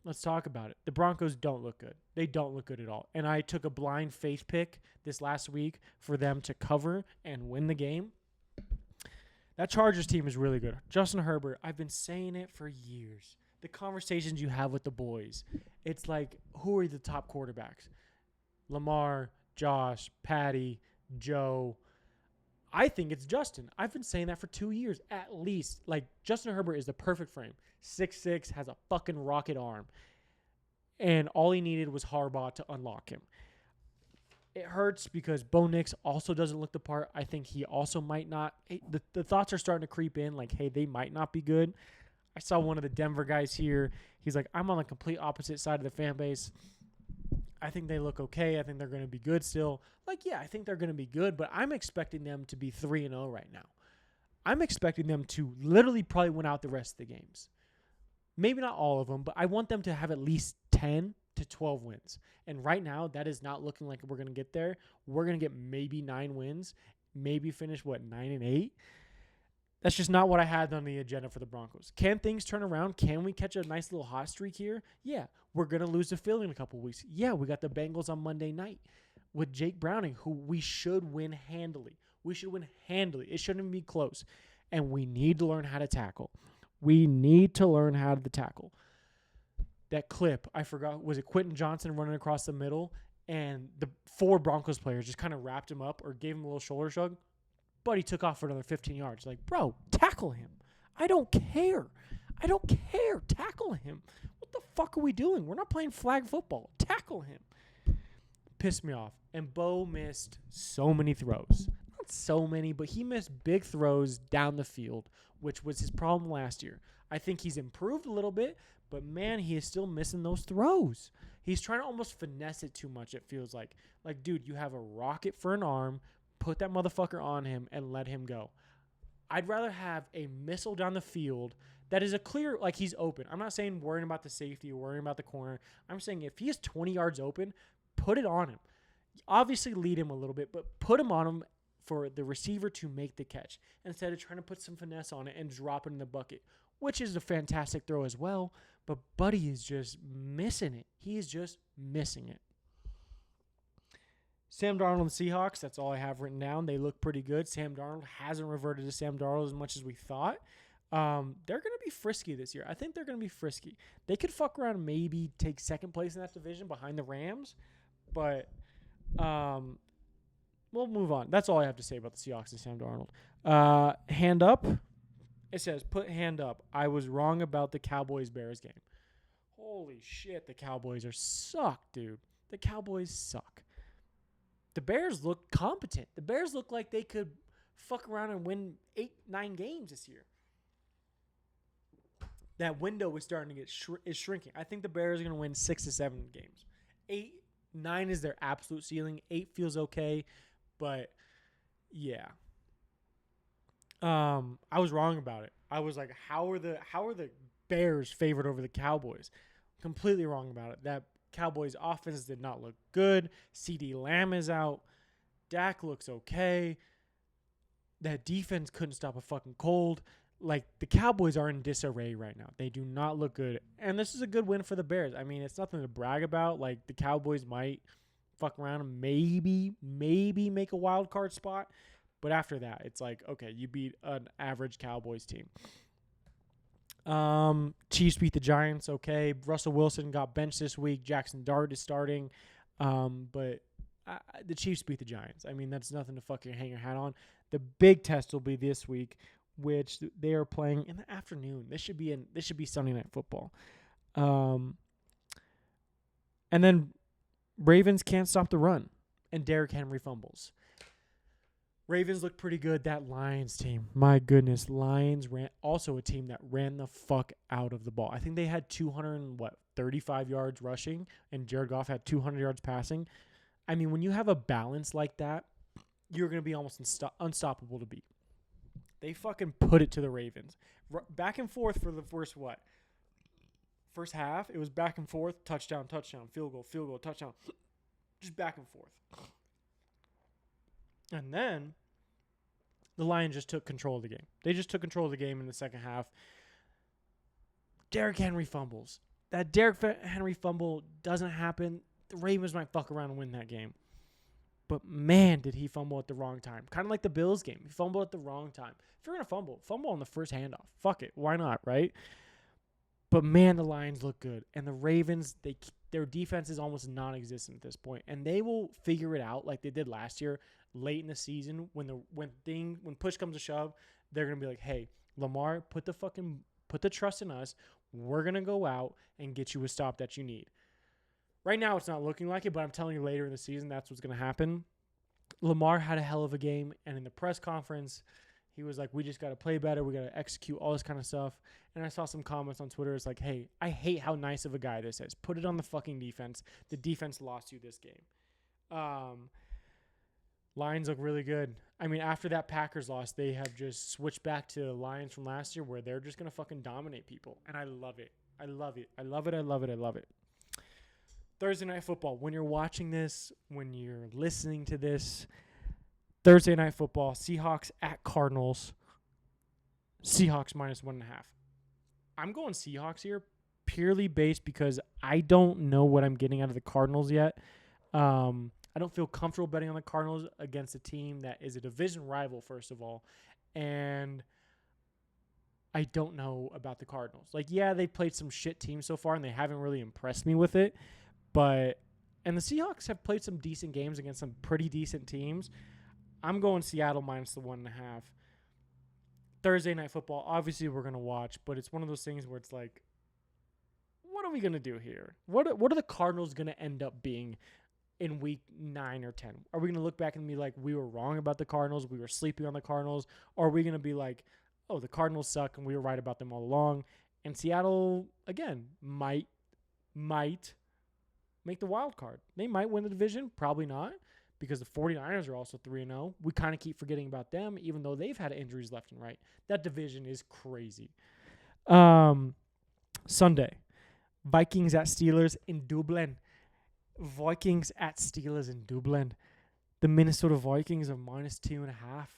Let's talk about it. The Broncos don't look good. They don't look good at all. And I took a blind faith pick this last week for them to cover and win the game. That Chargers team is really good. Justin Herbert, I've been saying it for years. The conversations you have with the boys, it's like, who are the top quarterbacks? Lamar, Josh, Patty, Joe. I think it's Justin. I've been saying that for 2 years at least. Like, Justin Herbert is the perfect frame. 6'6", has a fucking rocket arm. And all he needed was Harbaugh to unlock him. It hurts because Bo Nix also doesn't look the part. I think he also might not. The thoughts are starting to creep in like, hey, they might not be good. I saw one of the Denver guys here. He's like, I'm on the complete opposite side of the fan base. I think they look okay. I think they're going to be good still. Like, yeah, I think they're going to be good, but I'm expecting them to be 3-0 right now. I'm expecting them to literally probably win out the rest of the games. Maybe not all of them, but I want them to have at least 10 to 12 wins. And right now, that is not looking like we're going to get there. We're going to get maybe 9 wins, maybe finish, 9-8? That's just not what I had on the agenda for the Broncos. Can things turn around? Can we catch a nice little hot streak here? Yeah. We're going to lose to Philly in a couple of weeks. Yeah, we got the Bengals on Monday night with Jake Browning, who we should win handily. It shouldn't even be close. And we need to learn how to tackle. That clip, I forgot, was it Quentin Johnson running across the middle? And the 4 Broncos players just kind of wrapped him up or gave him a little shoulder shrug. But he took off for another 15 yards. Like, bro, tackle him. I don't care. Tackle him. What the fuck are we doing? We're not playing flag football. Tackle him. Pissed me off. And Bo missed so many throws. Not so many, but he missed big throws down the field, which was his problem last year. I think he's improved a little bit, but, man, he is still missing those throws. He's trying to almost finesse it too much, it feels like. Like, dude, you have a rocket for an arm. Put that motherfucker on him and let him go. I'd rather have a missile down the field that is a clear, like he's open. I'm not saying worrying about the safety or worrying about the corner. I'm saying if he is 20 yards open, put it on him. Obviously lead him a little bit, but put him on him for the receiver to make the catch instead of trying to put some finesse on it and drop it in the bucket, which is a fantastic throw as well. But Buddy is just missing it. He is just missing it. Sam Darnold and Seahawks, that's all I have written down. They look pretty good. Sam Darnold hasn't reverted to Sam Darnold as much as we thought. They're going to be frisky this year. I think they're going to be frisky. They could fuck around and maybe take second place in that division behind the Rams. But we'll move on. That's all I have to say about the Seahawks and Sam Darnold. Hand up. It says, put hand up. I was wrong about the Cowboys-Bears game. Holy shit, the Cowboys suck, dude. The Cowboys suck. The Bears look competent. The Bears look like they could fuck around and win 8-9 games this year. That window is starting to get is shrinking. I think the Bears are going to win 6 to 7 games. 8-9 is their absolute ceiling. 8 feels okay, but yeah. I was wrong about it. I was like, how are the Bears favored over the Cowboys? Completely wrong about it. That Cowboys offense did not look good. CeeDee Lamb is out. Dak looks okay. That defense couldn't stop a fucking cold. Like, the Cowboys are in disarray right now. They do not look good. And this is a good win for the Bears. I mean, it's nothing to brag about. Like, the Cowboys might fuck around and maybe make a wild card spot. But after that, it's like, okay, you beat an average Cowboys team. Chiefs beat the Giants, okay. Russell Wilson got benched this week. Jackson Dart is starting. But the Chiefs beat the Giants. I mean, that's nothing to fucking hang your hat on. The big test will be this week, which they are playing in the afternoon. This should be Sunday Night Football. And then Ravens can't stop the run, and Derrick Henry fumbles. Ravens look pretty good. That Lions team, my goodness, Lions ran also a team that ran the fuck out of the ball. I think they had 235 yards rushing, and Jared Goff had 200 yards passing. I mean, when you have a balance like that, you're going to be almost unstoppable to beat. They fucking put it to the Ravens. Back and forth for the first half. It was back and forth, touchdown, field goal, touchdown. Just back and forth. And then the Lions just took control of the game. They just took control of the game in the second half. Derrick Henry fumbles. That Derrick Henry fumble doesn't happen. The Ravens might fuck around and win that game. But, man, did he fumble at the wrong time. Kind of like the Bills game. He fumbled at the wrong time. If you're going to fumble on the first handoff. Fuck it. Why not, right? But, man, the Lions look good. And the Ravens, their defense is almost non-existent at this point. And they will figure it out like they did last year, late in the season. When push comes to shove, they're going to be like, hey, Lamar, put the trust in us. We're going to go out and get you a stop that you need. Right now, it's not looking like it, but I'm telling you later in the season, that's what's going to happen. Lamar had a hell of a game, and in the press conference, he was like, we just got to play better. We got to execute all this kind of stuff. And I saw some comments on Twitter. It's like, hey, I hate how nice of a guy this is. Put it on the fucking defense. The defense lost you this game. Lions look really good. I mean, after that Packers loss, they have just switched back to the Lions from last year where they're just going to fucking dominate people. And I love it. I love it. I love it. I love it. I love it. Thursday Night Football. When you're watching this, when you're listening to this, Thursday Night Football, Seahawks at Cardinals. Seahawks -1.5. I'm going Seahawks here purely based because I don't know what I'm getting out of the Cardinals yet. I don't feel comfortable betting on the Cardinals against a team that is a division rival, first of all. And I don't know about the Cardinals. Like, yeah, they played some shit teams so far, and they haven't really impressed me with it. And the Seahawks have played some decent games against some pretty decent teams. I'm going Seattle -1.5. Thursday Night Football, obviously we're going to watch, but it's one of those things where it's like, what are we going to do here? What are the Cardinals going to end up being in week 9 or 10? Are we going to look back and be like, we were wrong about the Cardinals, we were sleeping on the Cardinals? Or are we going to be like, oh, the Cardinals suck and we were right about them all along? And Seattle, again, might make the wild card. They might win the division, probably not, because the 49ers are also 3-0. We kind of keep forgetting about them, even though they've had injuries left and right. That division is crazy. Sunday, Vikings at Steelers in Dublin. Vikings at Steelers in Dublin. The Minnesota Vikings are -2.5.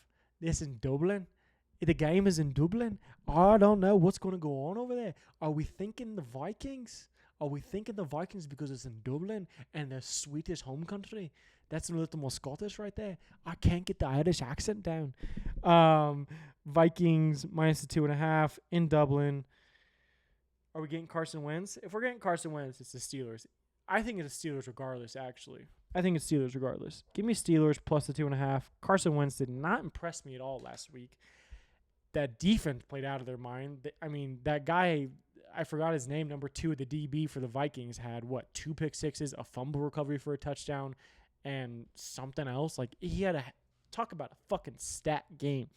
This in Dublin. The game is in Dublin. I don't know what's going to go on over there. Are we thinking the Vikings? Are we thinking the Vikings because it's in Dublin and their Swedish home country? That's a little more Scottish right there. I can't get the Irish accent down. Vikings -2.5 in Dublin. Are we getting Carson Wentz? If we're getting Carson Wentz, it's the Steelers. I think it's the Steelers regardless, actually. I think it's Steelers regardless. Give me Steelers plus the 2.5. Carson Wentz did not impress me at all last week. That defense played out of their mind. I mean, that guy, I forgot his name, number 2, the DB for the Vikings, had, 2 pick sixes, a fumble recovery for a touchdown, and something else. Like, he had talk about a fucking stat game.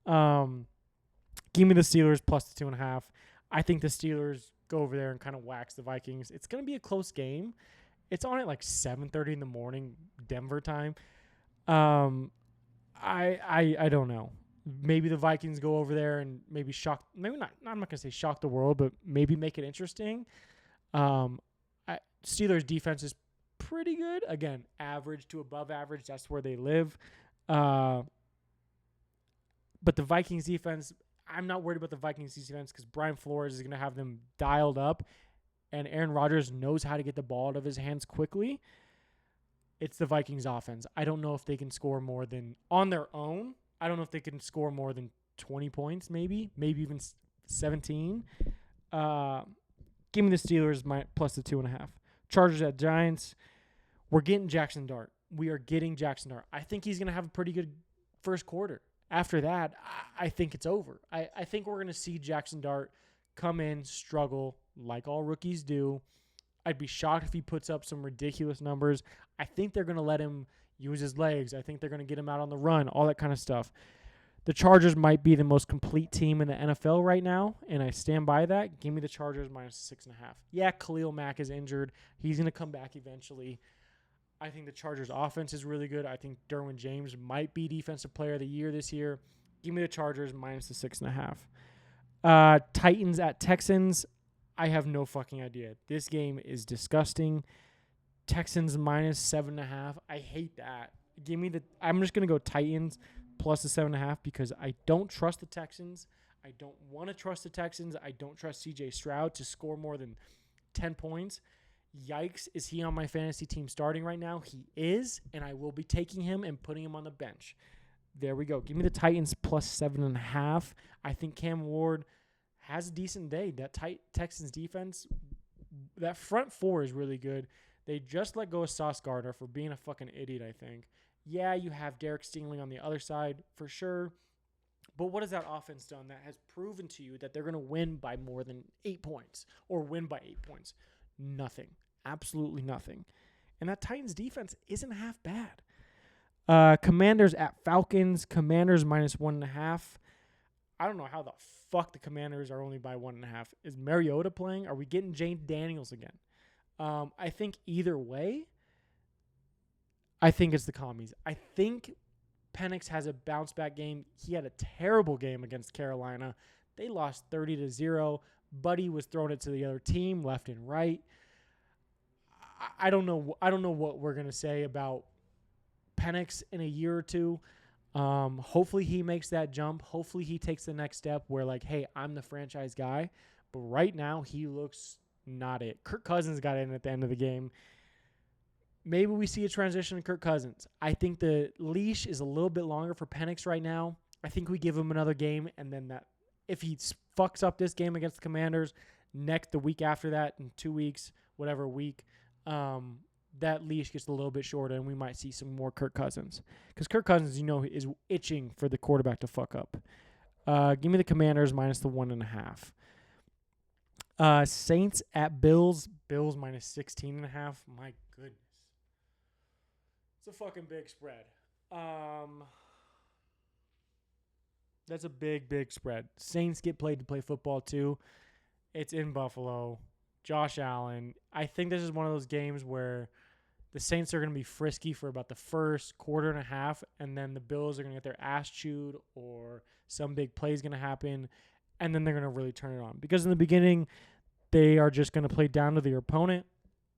Give me the Steelers plus the 2.5. I think the Steelers go over there and kind of wax the Vikings. It's going to be a close game. It's on at like 7:30 in the morning, Denver time. I don't know. Maybe the Vikings go over there and maybe shock. Maybe not. I'm not gonna say shock the world, but maybe make it interesting. Steelers defense is pretty good. Again, average to above average. That's where they live. But the Vikings defense, I'm not worried about the Vikings defense because Brian Flores is gonna have them dialed up, and Aaron Rodgers knows how to get the ball out of his hands quickly. It's the Vikings offense. I don't know if they can score more than, on their own, I don't know if they can score more than 20 points, maybe even 17. Give me the Steelers plus the 2.5. Chargers at Giants. We're getting Jackson Dart. We are getting Jackson Dart. I think he's going to have a pretty good first quarter. After that, I think it's over. I think we're going to see Jackson Dart come in, struggle, like all rookies do. I'd be shocked if he puts up some ridiculous numbers. I think they're going to let him use his legs. I think they're going to get him out on the run, all that kind of stuff. The Chargers might be the most complete team in the NFL right now, and I stand by that. Give me the Chargers minus 6.5. Yeah, Khalil Mack is injured. He's going to come back eventually. I think the Chargers offense is really good. I think Derwin James might be Defensive Player of the Year this year. Give me the Chargers minus the 6.5. Titans at Texans. I have no fucking idea. This game is disgusting. Texans minus 7.5. I hate that. I'm just going to go Titans plus the 7.5 because I don't trust the Texans. I don't want to trust the Texans. I don't trust CJ Stroud to score more than 10 points. Yikes, is he on my fantasy team starting right now? He is, and I will be taking him and putting him on the bench. There we go. Give me the Titans plus 7.5. I think Cam Ward has a decent day. That Texans defense, that front four is really good. They just let go of Sauce Gardner for being a fucking idiot, I think. Yeah, you have Derek Stingley on the other side for sure. But what has that offense done that has proven to you that they're going to win by more than 8 points or win by 8 points? Nothing. Absolutely nothing. And that Titans defense isn't half bad. Commanders at Falcons. Commanders minus 1.5. I don't know how the fuck the Commanders are only by 1.5. Is Mariota playing? Are we getting Jane Daniels again? I think either way, I think it's the Commies. I think Penix has a bounce back game. He had a terrible game against Carolina. They lost 30-0. Buddy was throwing it to the other team left and right. I don't know what we're gonna say about Penix in a year or two. Hopefully he makes that jump. Hopefully he takes the next step where, like, hey, I'm the franchise guy. But right now he looks not it. Kirk Cousins got in at the end of the game. Maybe we see a transition to Kirk Cousins. I think the leash is a little bit longer for Penix right now. I think we give him another game, and then that if he fucks up this game against the Commanders, the week after that, in 2 weeks, whatever week, that leash gets a little bit shorter, and we might see some more Kirk Cousins. Because Kirk Cousins, is itching for the quarterback to fuck up. Give me the Commanders minus the 1.5. Saints at Bills. Bills minus 16.5. My goodness. It's a fucking big spread. That's a big, big spread. Saints get played to play football too. It's in Buffalo. Josh Allen. I think this is one of those games where the Saints are going to be frisky for about the first quarter and a half, and then the Bills are going to get their ass chewed or some big play is going to happen, and then they're going to really turn it on. Because in the beginning, they are just going to play down to their opponent,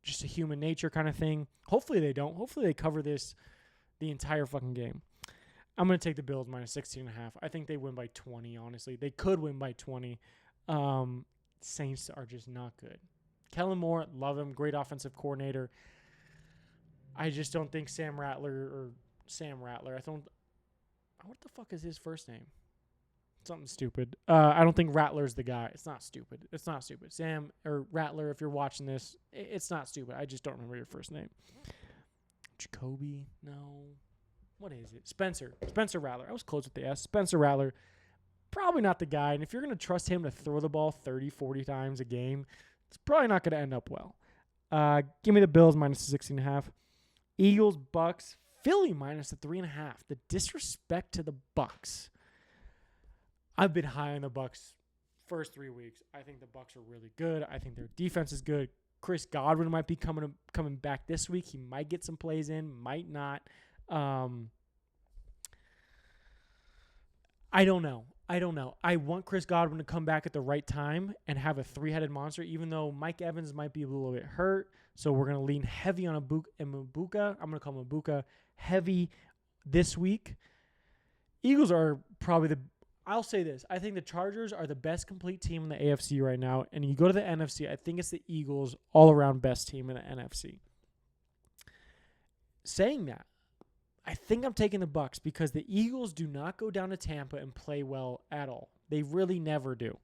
just a human nature kind of thing. Hopefully they don't. Hopefully they cover this the entire fucking game. I'm going to take the Bills minus 16.5. I think they win by 20, honestly. They could win by 20. Saints are just not good. Kellen Moore, love him. Great offensive coordinator. I just don't think Sam Rattler. What the fuck is his first name? Something stupid. I don't think Rattler's the guy. It's not stupid. Sam or Rattler, if you're watching this, it's not stupid. I just don't remember your first name. Jacoby? No. What is it? Spencer Rattler. I was close with the S. Spencer Rattler. Probably not the guy. And if you're going to trust him to throw the ball 30, 40 times a game, it's probably not going to end up well. Give me the Bills minus 16.5. Eagles, Bucks, Philly minus the 3.5. The disrespect to the Bucks. I've been high on the Bucks first 3 weeks. I think the Bucks are really good. I think their defense is good. Chris Godwin might be coming back this week. He might get some plays in, might not. I don't know. I want Chris Godwin to come back at the right time and have a three-headed monster, even though Mike Evans might be a little bit hurt. So we're going to lean heavy on Mabuka. I'm going to call Mabuka heavy this week. Eagles are probably I'll say this. I think the Chargers are the best complete team in the AFC right now. And you go to the NFC, I think it's the Eagles all-around best team in the NFC. Saying that, I think I'm taking the Bucks because the Eagles do not go down to Tampa and play well at all. They really never do.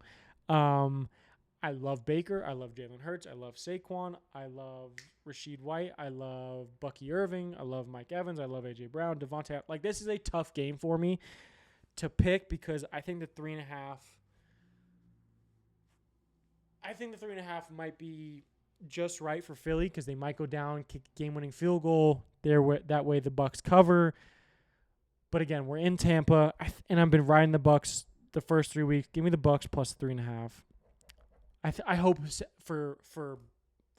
I love Baker. I love Jalen Hurts. I love Saquon. I love Rashid White. I love Bucky Irving. I love Mike Evans. I love A.J. Brown, Devontae. Like, this is a tough game for me to pick because I think the 3.5. I think the 3.5 might be just right for Philly because they might go down, kick a game-winning field goal. That way the Bucks cover. But again, we're in Tampa, and I've been riding the Bucks the first 3 weeks. Give me the Bucks plus 3.5. I hope for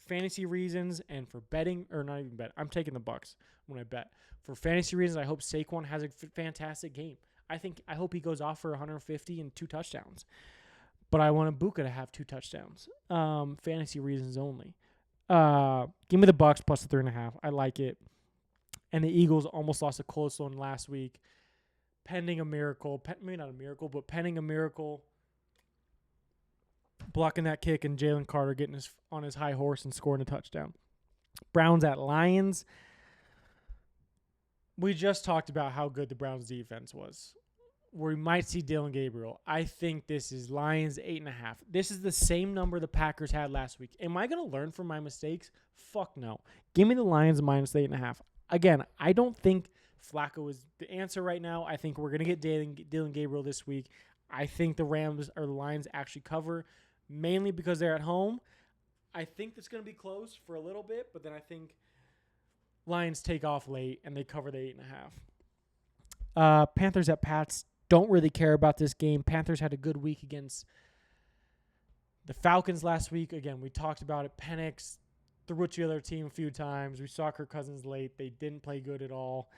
fantasy reasons and for betting, or not even bet. I'm taking the Bucks when I bet. For fantasy reasons, I hope Saquon has a fantastic game. I hope he goes off for 150 and 2 touchdowns. But I want Ibuka to have 2 touchdowns. Fantasy reasons only. Give me the Bucks plus the 3.5. I like it. And the Eagles almost lost a close one last week. Pending a miracle. Maybe not a miracle, but pending a miracle. Blocking that kick and Jalen Carter getting on his high horse and scoring a touchdown. Browns at Lions. We just talked about how good the Browns defense was. We might see Dylan Gabriel. I think this is Lions 8.5. This is the same number the Packers had last week. Am I going to learn from my mistakes? Fuck no. Give me the Lions minus 8.5. Again, I don't think Flacco is the answer right now. I think we're going to get Dylan Gabriel this week. I think the Rams or the Lions actually cover, mainly because they're at home. I think it's going to be close for a little bit, but then I think Lions take off late and they cover the 8.5. Panthers at Pats. Don't really care about this game. Panthers had a good week against the Falcons last week. Again, we talked about it. Penix threw it to the other team a few times. We saw Kirk Cousins late. They didn't play good at all.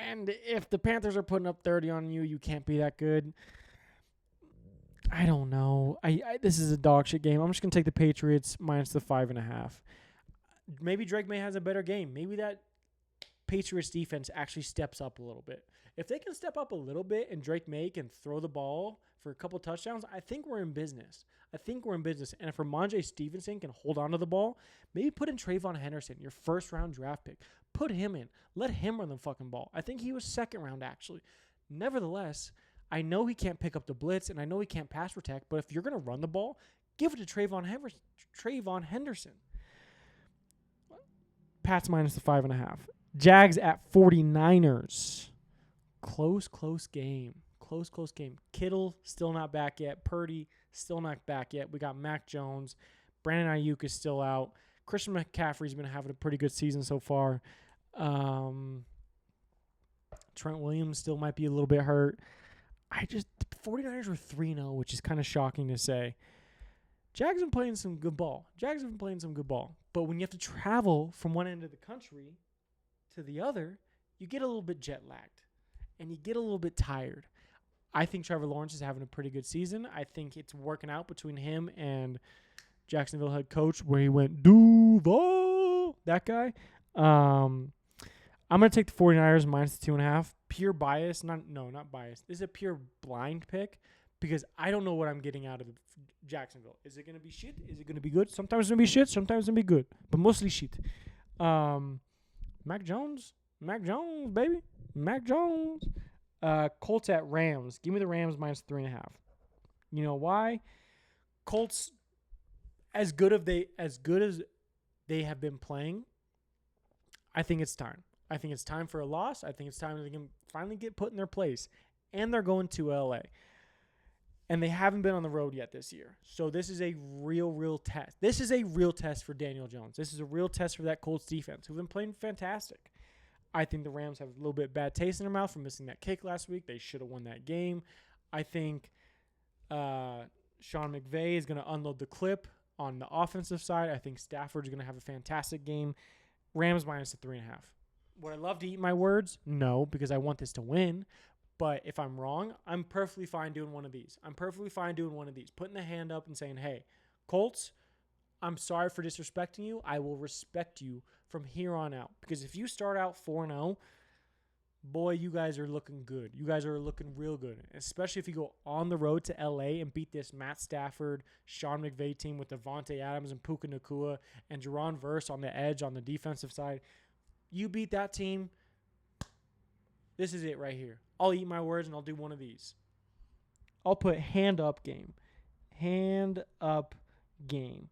And if the Panthers are putting up 30 on you, you can't be that good. I don't know. This is a dog shit game. I'm just going to take the Patriots minus the 5.5. Maybe Drake May has a better game. Maybe that Patriots defense actually steps up a little bit. If they can step up a little bit and Drake May can throw the ball for a couple touchdowns, I think we're in business. And if Ramondre Stevenson can hold on to the ball, maybe put in Trayvon Henderson, your first-round draft pick. Put him in. Let him run the fucking ball. I think he was second round, actually. Nevertheless, I know he can't pick up the blitz, and I know he can't pass protect, but if you're going to run the ball, give it to Trayvon Henderson. Pats minus the 5.5. Jags at 49ers. Close game. Kittle still not back yet. Purdy still not back yet. We got Mac Jones. Brandon Ayuk is still out. Christian McCaffrey's been having a pretty good season so far. Trent Williams still might be a little bit hurt. The 49ers were 3-0, which is kind of shocking to say. Jags have been playing some good ball. But when you have to travel from one end of the country to the other, you get a little bit jet lagged. And you get a little bit tired. I think Trevor Lawrence is having a pretty good season. I think it's working out between him and Jacksonville head coach where he went, Duval, that guy. I'm going to take the 49ers minus the 2.5. Pure bias. Not bias. This is a pure blind pick because I don't know what I'm getting out of Jacksonville. Is it going to be shit? Is it going to be good? Sometimes it's going to be shit. Sometimes it's going to be good. But mostly shit. Mac Jones, baby. Mac Jones. Colts at Rams. Give me the Rams minus 3.5. You know why? Colts, as good as they have been playing, I think it's time. I think it's time for a loss. I think it's time they can finally get put in their place. And they're going to LA. And they haven't been on the road yet this year. So this is a real test. This is a real test for Daniel Jones. This is a real test for that Colts defense, who've been playing fantastic. I think the Rams have a little bit bad taste in their mouth for missing that kick last week. They should have won that game. I think Sean McVay is going to unload the clip on the offensive side. I think Stafford's going to have a fantastic game. Rams minus the 3.5. Would I love to eat my words? No, because I want this to win. But if I'm wrong, I'm perfectly fine doing one of these. Putting the hand up and saying, hey, Colts, I'm sorry for disrespecting you. I will respect you from here on out. Because if you start out 4-0, boy, you guys are looking good. You guys are looking real good. Especially if you go on the road to L.A. and beat this Matt Stafford, Sean McVay team with Devontae Adams and Puka Nacua and Jerron Verse on the edge on the defensive side. You beat that team. This is it right here. I'll eat my words and I'll do one of these. I'll put hand up game. Hand up game.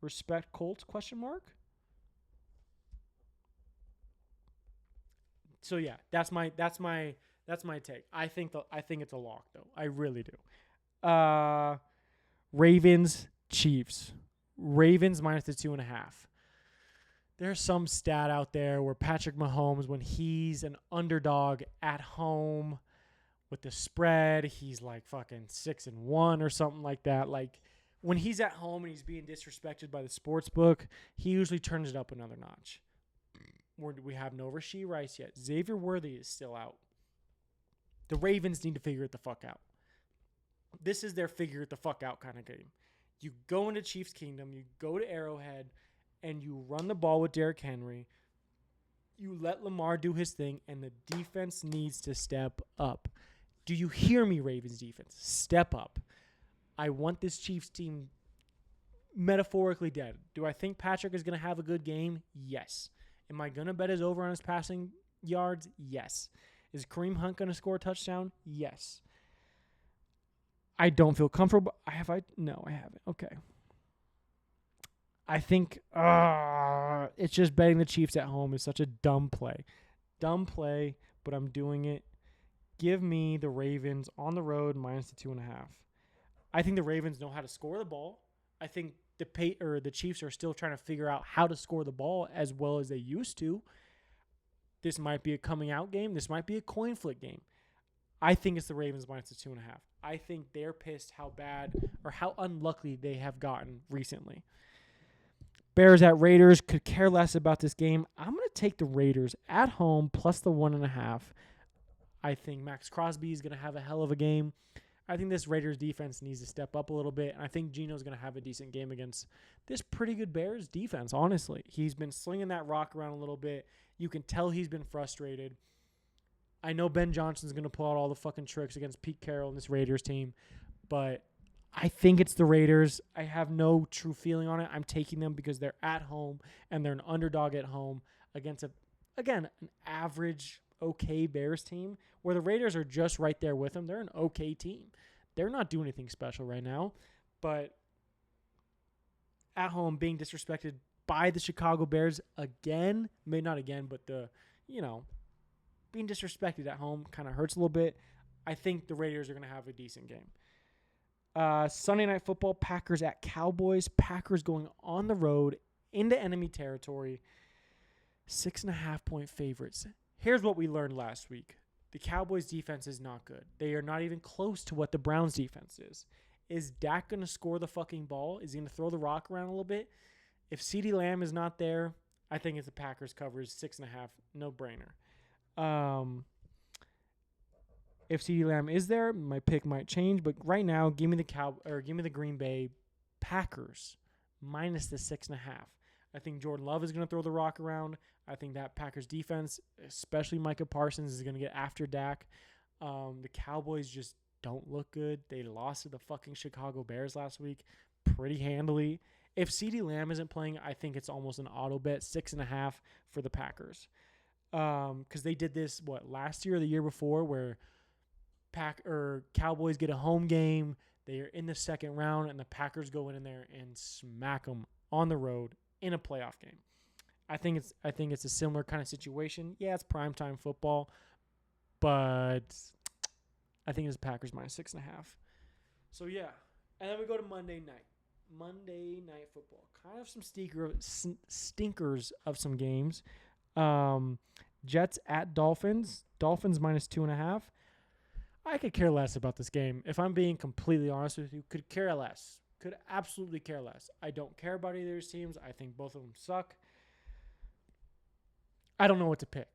Respect Colts, question mark? So yeah, that's my take. I think it's a lock though. I really do. Ravens, Chiefs. Ravens minus the 2.5. There's some stat out there where Patrick Mahomes, when he's an underdog at home with the spread, he's like fucking 6-1 or something like that. Like when he's at home and he's being disrespected by the sports book, he usually turns it up another notch. We have no Rashee Rice yet. Xavier Worthy is still out. The Ravens need to figure it the fuck out. This is their figure it the fuck out kind of game. You go into Chiefs Kingdom, you go to Arrowhead, and you run the ball with Derrick Henry. You let Lamar do his thing, and the defense needs to step up. Do you hear me, Ravens defense? Step up. I want this Chiefs team metaphorically dead. Do I think Patrick is going to have a good game? Yes. Am I going to bet his over on his passing yards? Yes. Is Kareem Hunt going to score a touchdown? Yes. I don't feel comfortable. No, I haven't. Okay. I think it's just betting the Chiefs at home is such a dumb play. Dumb play, but I'm doing it. Give me the Ravens on the road minus the 2.5. I think the Ravens know how to score the ball. I think the Chiefs are still trying to figure out how to score the ball as well as they used to. This might be a coming out game. This might be a coin flip game. I think it's the Ravens minus the 2.5. I think they're pissed how bad or how unlucky they have gotten recently. Bears at Raiders, could care less about this game. I'm going to take the Raiders at home plus the 1.5. I think Max Crosby is going to have a hell of a game. I think this Raiders defense needs to step up a little bit, and I think Geno's going to have a decent game against this pretty good Bears defense, honestly. He's been slinging that rock around a little bit. You can tell he's been frustrated. I know Ben Johnson's going to pull out all the fucking tricks against Pete Carroll and this Raiders team, but I think it's the Raiders. I have no true feeling on it. I'm taking them because they're at home and they're an underdog at home against, an average, okay Bears team where the Raiders are just right there with them. They're an okay team. They're not doing anything special right now, but at home being disrespected by the Chicago Bears again, maybe not again, but being disrespected at home kind of hurts a little bit. I think the Raiders are going to have a decent game. Sunday Night Football, Packers at Cowboys. Packers going on the road into enemy territory. 6.5-point favorites. Here's what we learned last week. The Cowboys defense is not good. They are not even close to what the Browns defense is. Is Dak going to score the fucking ball? Is he going to throw the rock around a little bit? If CeeDee Lamb is not there, I think it's the Packers covers 6.5. No brainer. If CeeDee Lamb is there, my pick might change. But right now, give me the Green Bay Packers minus the 6.5. I think Jordan Love is going to throw the rock around. I think that Packers defense, especially Micah Parsons, is going to get after Dak. The Cowboys just don't look good. They lost to the fucking Chicago Bears last week pretty handily. If CeeDee Lamb isn't playing, I think it's almost an auto bet, 6.5 for the Packers. Because they did this, last year or the year before, where Cowboys get a home game. They are in the second round, and the Packers go in there and smack them on the road in a playoff game. I think it's a similar kind of situation. Yeah, it's primetime football, but I think it's Packers minus 6.5. So yeah, and then we go to Monday night. Monday Night Football. Kind of some stinkers of some games. Jets at Dolphins. Dolphins minus 2.5. I could care less about this game. If I'm being completely honest with you, could care less. Could absolutely care less. I don't care about either of these teams. I think both of them suck. I don't know what to pick.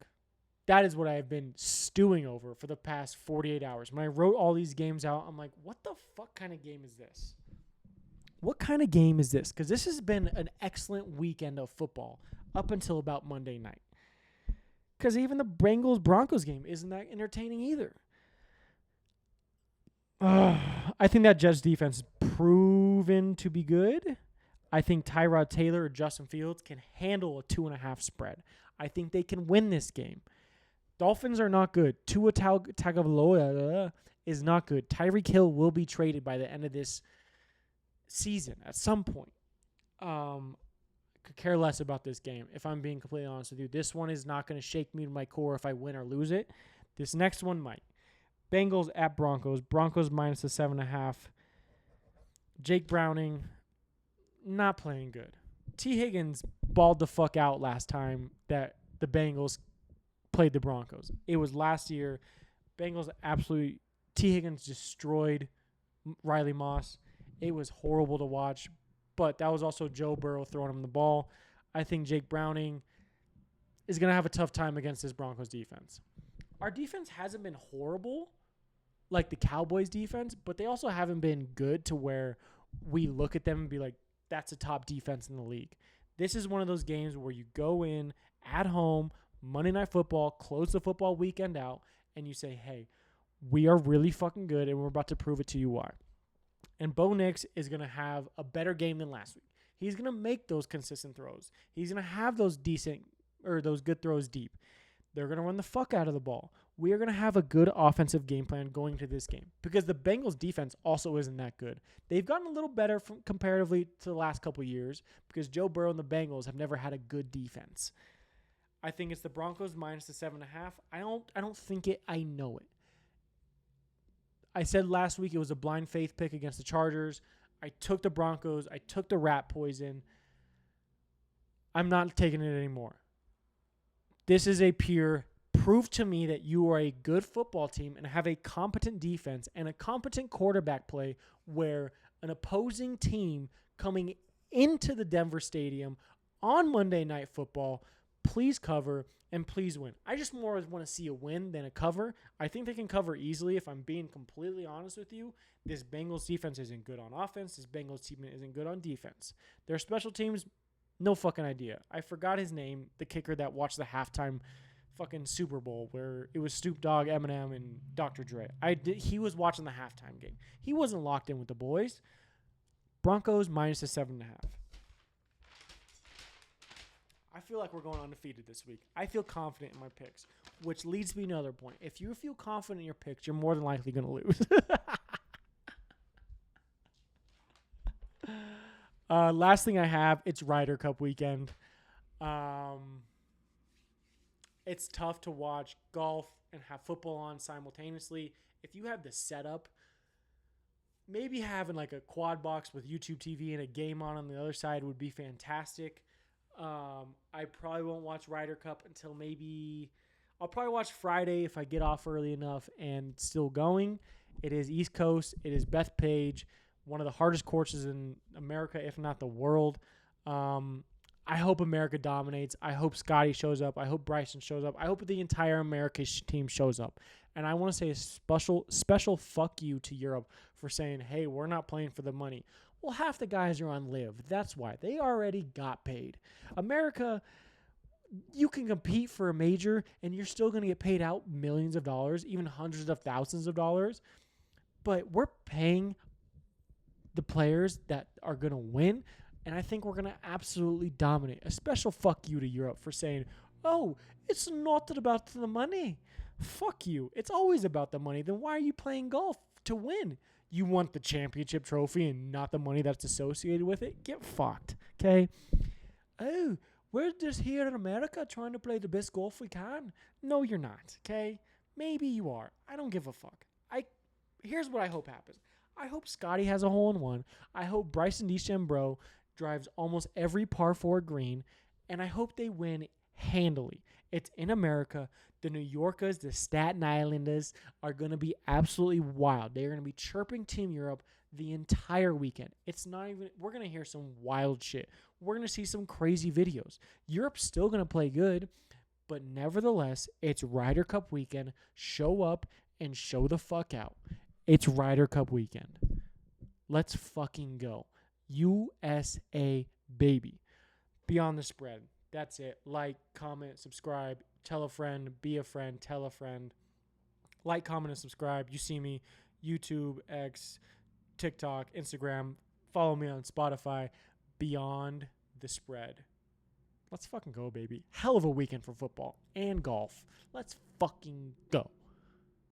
That is what I have been stewing over for the past 48 hours. When I wrote all these games out, I'm like, what the fuck kind of game is this? What kind of game is this? Because this has been an excellent weekend of football up until about Monday night. Because even the Bengals-Broncos game isn't that entertaining either. I think that Jets defense is proven to be good. I think Tyrod Taylor or Justin Fields can handle a 2.5 spread. I think they can win this game. Dolphins are not good. Tua Tagovailoa is not good. Tyreek Hill will be traded by the end of this season at some point. Could care less about this game, if I'm being completely honest with you. This one is not going to shake me to my core if I win or lose it. This next one might. Bengals at Broncos. Broncos minus a 7.5. Jake Browning, not playing good. T. Higgins balled the fuck out last time that the Bengals played the Broncos. It was last year. Bengals absolutely, T. Higgins destroyed Riley Moss. It was horrible to watch, but that was also Joe Burrow throwing him the ball. I think Jake Browning is going to have a tough time against this Broncos defense. Our defense hasn't been horrible like the Cowboys defense, but they also haven't been good to where we look at them and be like, that's a top defense in the league. This is one of those games where you go in at home, Monday Night Football, close the football weekend out, and you say, hey, we are really fucking good, and we're about to prove it to you why. And Bo Nix is going to have a better game than last week. He's going to make those consistent throws. He's going to have those those good throws deep. They're going to run the fuck out of the ball. We are going to have a good offensive game plan going to this game because the Bengals defense also isn't that good. They've gotten a little better comparatively to the last couple of years because Joe Burrow and the Bengals have never had a good defense. I think it's the Broncos minus the 7.5. I don't think it. I know it. I said last week it was a blind faith pick against the Chargers. I took the Broncos. I took the rat poison. I'm not taking it anymore. This is a pure prove to me that you are a good football team and have a competent defense and a competent quarterback play where an opposing team coming into the Denver Stadium on Monday Night Football, please cover and please win. I just more want to see a win than a cover. I think they can cover easily if I'm being completely honest with you. This Bengals defense isn't good on offense. This Bengals team isn't good on defense. Their special teams, no fucking idea. I forgot his name, the kicker that watched the halftime fucking Super Bowl where it was Snoop Dogg, Eminem, and Dr. Dre. He was watching the halftime game. He wasn't locked in with the boys. Broncos minus a 7.5. I feel like we're going undefeated this week. I feel confident in my picks, which leads me to another point. If you feel confident in your picks, you're more than likely going to lose. Last thing I have, it's Ryder Cup weekend. It's tough to watch golf and have football on simultaneously. If you have the setup, maybe having like a quad box with YouTube TV and a game on the other side would be fantastic. I probably won't watch Ryder Cup until maybe I'll probably watch Friday if I get off early enough and still going. It is East Coast. It is Bethpage, one of the hardest courses in America, if not the world. I hope America dominates. I hope Scotty shows up. I hope Bryson shows up. I hope the entire America team shows up. And I want to say a special fuck you to Europe for saying, hey, we're not playing for the money. Well, half the guys are on live. That's why. They already got paid. America, you can compete for a major, and you're still going to get paid out millions of dollars, even hundreds of thousands of dollars. But we're paying the players that are going to win, and I think we're going to absolutely dominate. A special fuck you to Europe for saying, oh, it's not about the money. Fuck you. It's always about the money. Then why are you playing golf to win? You want the championship trophy and not the money that's associated with it? Get fucked, okay? Oh, we're just here in America trying to play the best golf we can. No, you're not, okay? Maybe you are. I don't give a fuck. I here's what I hope happens. I hope Scotty has a hole-in-one. I hope Bryson DeChambeau drives almost every par 4 green, and I hope they win handily. It's in America. The New Yorkers, the Staten Islanders are going to be absolutely wild. They're going to be chirping Team Europe the entire weekend. It's not even, we're going to hear some wild shit. We're going to see some crazy videos. Europe's still going to play good, but nevertheless, it's Ryder Cup weekend. Show up and show the fuck out. It's Ryder Cup weekend. Let's fucking go. USA, baby. Beyond the spread. That's it. Like, comment, subscribe, tell a friend, be a friend, tell a friend. Like, comment, and subscribe. You see me, YouTube, X, TikTok, Instagram. Follow me on Spotify. Beyond the spread. Let's fucking go, baby. Hell of a weekend for football and golf. Let's fucking go.